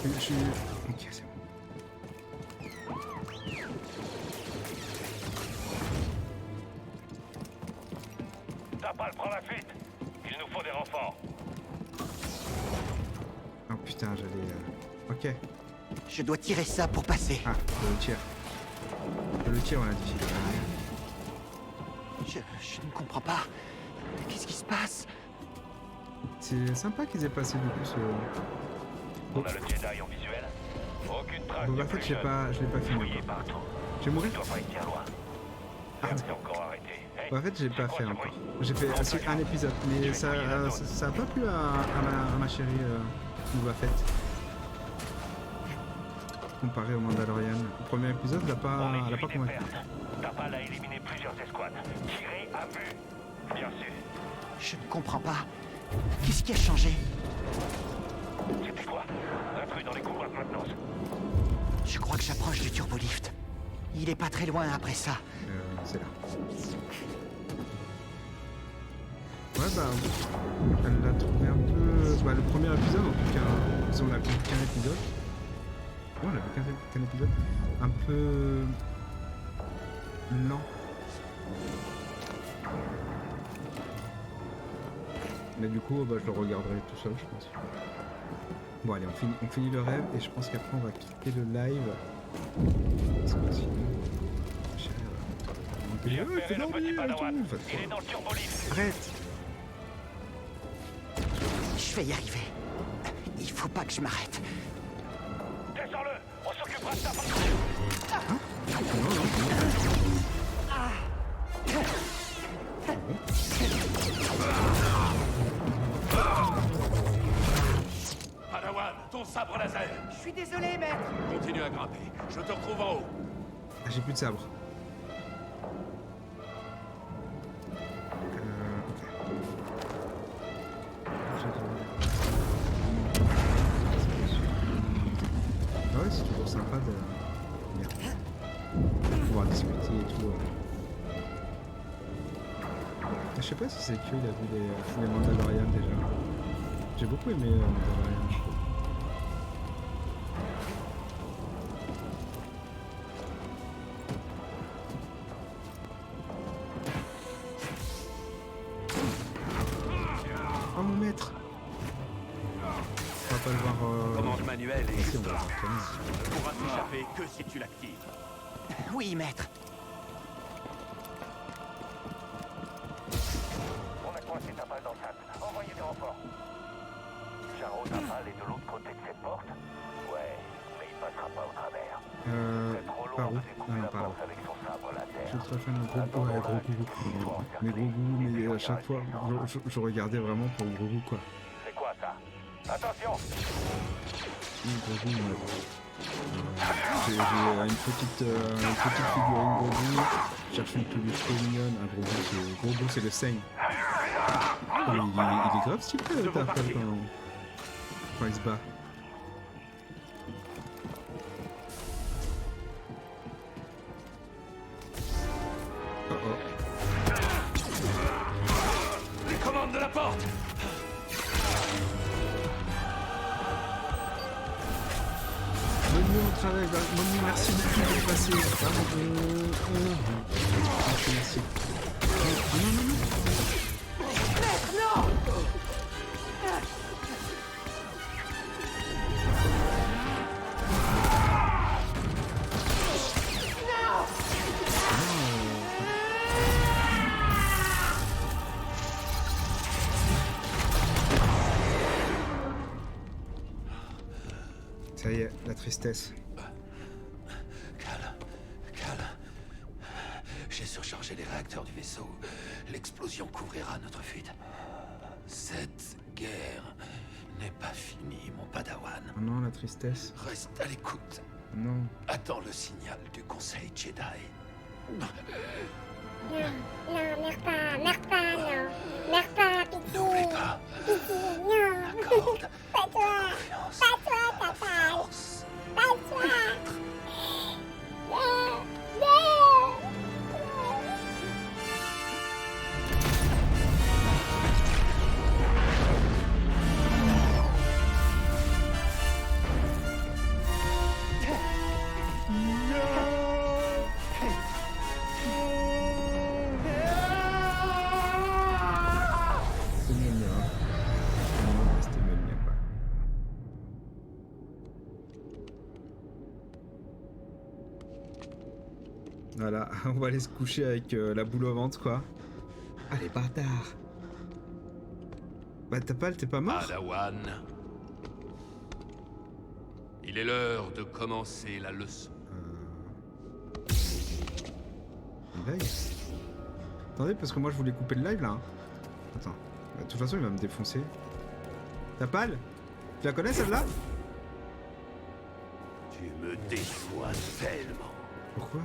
Je suis... Ok, c'est bon. T'as pas le prendre la fuite. Il nous faut des renforts. Oh putain, j'allais... Ok. Je dois tirer ça pour passer. Ah, je le tire. Je le tire, on a dit. Je ne comprends pas. Qu'est-ce qui se passe? C'est sympa qu'ils aient passé du coup ce... On a le Jedi en visuel. Aucune trace Bon, du bah, en fait, plus je l'ai pas fini Fouillé encore. partout. Je vais mourir. Tu dois pas être bien loin. Ah. T'es encore arrêté. Hey, Bah, en fait, j'ai pas quoi fait ce encore. bruit? J'ai fait un épisode, mais ça a pas plu à ma chérie Boba Fett. Comparé au Mandalorian. Le premier épisode, elle a On est pas suivi des convaincu. pertes. T'as a éliminé plusieurs escouades. Tirez à vue. Bien sûr. Je ne comprends pas. Qu'est-ce qui a changé? C'était quoi? Intrus dans les couloirs de maintenance. Je crois que j'approche du turbolift. Il est pas très loin après ça. C'est là. Ouais, bah, elle l'a trouvé un peu... Bah, le premier épisode, en tout cas, parce qu'on a vu qu'un épisode. Ouais, on a vu qu'un épisode. Un peu... lent. Mais du coup, bah, je le regarderai tout seul, je pense. Bon, allez, on finit le rêve, et je pense qu'après, on va quitter le live. Parce que sinon... J'ai Ouais, repéré fais le petit dormir et Padawan. tout. Il est dans le turbolift. Arrête. Je vais y arriver. Il faut pas que je m'arrête. Descends-le. On s'occupera de ça. sabre laser. Je suis désolé, maître. Continue à grimper. Je te retrouve en haut. Ah, j'ai plus de sabre. Ok. Ah ouais, c'est toujours sympa de pouvoir discuter et tout. Je sais pas si c'est que il a vu les Mandalorian déjà. J'ai beaucoup aimé Mandalorian, je trouve. Oh mon maître! On va pas le voir. Commande manuelle et Si, on va le voir Camille. ne pourra s'échapper que si tu l'actives. Oui, maître. On a coincé ta balle d'enceinte. Envoyez des renforts. Jaro Tapal est de l'autre côté de cette porte. Ouais, mais il passera pas au travers. C'est trop Par lourd où? de découper Non, la par où? porte avec son sabre laser. Je suis très fan de gros goût, ouais, gros goût. Mais gros goût, mais à chaque fois, je regardais vraiment pour le gros goût, quoi. C'est quoi ça? Attention! Gros goût, ouais. J'ai une petite figurine gros goût. Je cherche une peluche trop mignonne. Un gros goût, c'est le Seigne. Oh, il est grave stylé, Tapal, quand il se bat. Oh oh. Les commandes de la porte. Bonne nuit au travail, bonne nuit, merci beaucoup de passer. Vraiment, merci. Oh, non. Ça y est, la tristesse. Calme. J'ai surchargé les réacteurs du vaisseau. L'explosion couvrira notre fuite. Cette guerre n'est pas finie, mon padawan. Oh non, la tristesse. Reste à l'écoute. Non. Attends le signal du Conseil Jedi. Non, meurs pas, non. Meurs pas, pitié. N'oublie pas. Pitié, non. Accorde Pas toi. confiance Pas toi, à la Tapal. force. Pas toi. Non. C'est mieux, hein. Non, c'était mieux, quoi. Voilà, on va aller se coucher avec la boule au ventre, quoi. Ah, les bâtards. Bah, Tapal, t'es pas mort? Padawan. Il est l'heure de commencer la leçon. Live. Attendez, parce que moi je voulais couper le live là. Hein. Attends. Bah, de toute façon, il va me défoncer. Tapal? Tu la connais celle-là? Tu me déçois tellement. Pourquoi?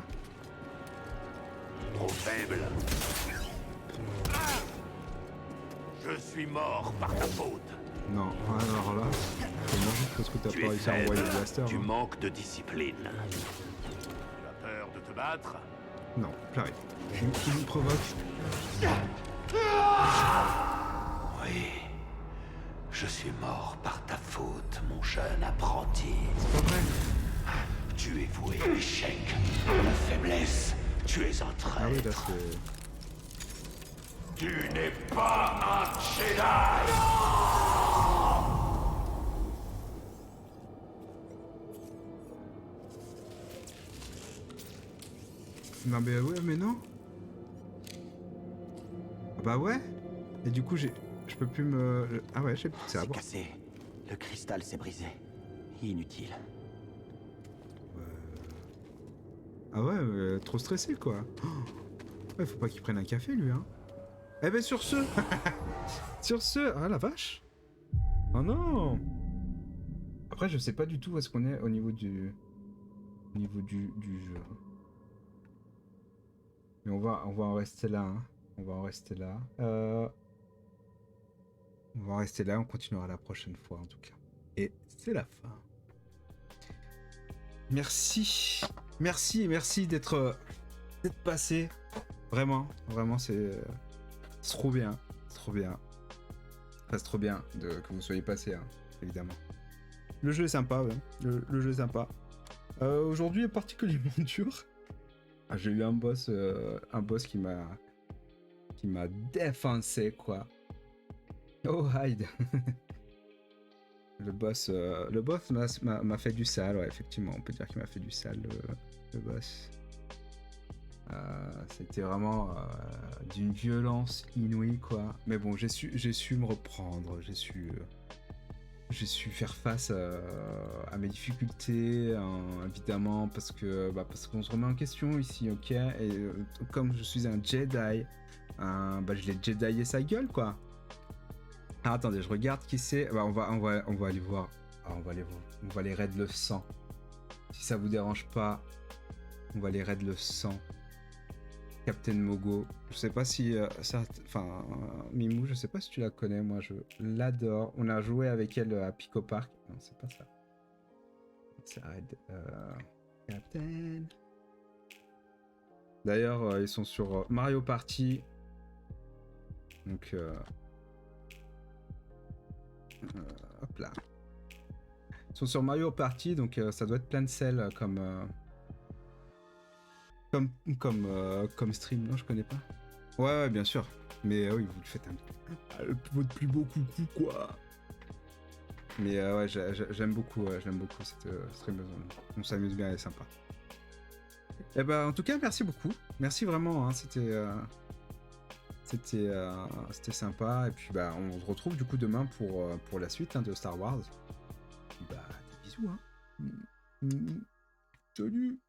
Trop faible. Je suis mort par ta faute. Non, alors là, c'est magique parce que t'as Tu pas es réussi à envoyer le blaster. tu hein. manques de discipline. Tu as peur de te battre? Non, j'arrive. Tu me provoques. Oui. Je suis mort par ta faute, mon jeune apprenti. C'est pas vrai. Tu es voué à l'échec, à la faiblesse. Tu es un traître. Ah oui, là c'est... Tu n'es pas un Jedi. Non mais ouais, mais non. Ah bah ouais. Et du coup, je peux plus me... Ah ouais, j'ai plus de C'est sabre. cassé. Le cristal s'est brisé. Inutile. Ah ouais, trop stressé quoi. Oh. Ouais, faut pas qu'il prenne un café lui, hein. Eh ben sur ce... sur ce... Ah la vache. Oh non. Après, je sais pas du tout où est-ce qu'on est au niveau du jeu. Mais on va en rester là. Hein. On va en rester là. On va en rester là. On continuera la prochaine fois en tout cas. Et c'est la fin. Merci. Merci d'être passé. Vraiment, c'est trop bien. C'est trop bien. Enfin, c'est trop bien que vous soyez passé, hein, évidemment. Le jeu est sympa, ouais. Le jeu est sympa. Aujourd'hui est particulièrement dur. J'ai eu un boss qui m'a défoncé, quoi. Oh, hide. Le boss m'a fait du sale, ouais, effectivement, on peut dire qu'il m'a fait du sale, le boss. C'était vraiment d'une violence inouïe, quoi. Mais bon, j'ai su me reprendre, j'ai su faire face à mes difficultés, hein, évidemment, parce qu'on se remet en question ici, ok. Et comme je suis un Jedi, je l'ai Jedié sa gueule, quoi. Ah, attendez, je regarde qui c'est. On va aller voir. On va aller raid le sang. Si ça vous dérange pas, on va aller raid le sang. Captain Mogo. Je sais pas si Mimou, je sais pas si tu la connais. Moi, je l'adore. On a joué avec elle à Pico Park. Non, c'est pas ça. C'est raid. Captain. D'ailleurs, ils sont sur Mario Party. Donc. Hop là. Ils sont sur Mario Party, donc ça doit être plein de sel comme stream. Non, je connais pas. Ouais, bien sûr. Mais oui, vous le faites votre plus beau coucou, quoi. Mais ouais, j'aime beaucoup cette stream. On s'amuse bien, elle est sympa. Et en tout cas, merci beaucoup. Merci vraiment. Hein, c'était sympa. Et puis on se retrouve du coup demain pour la suite de Star Wars. Des bisous. Hein. Salut.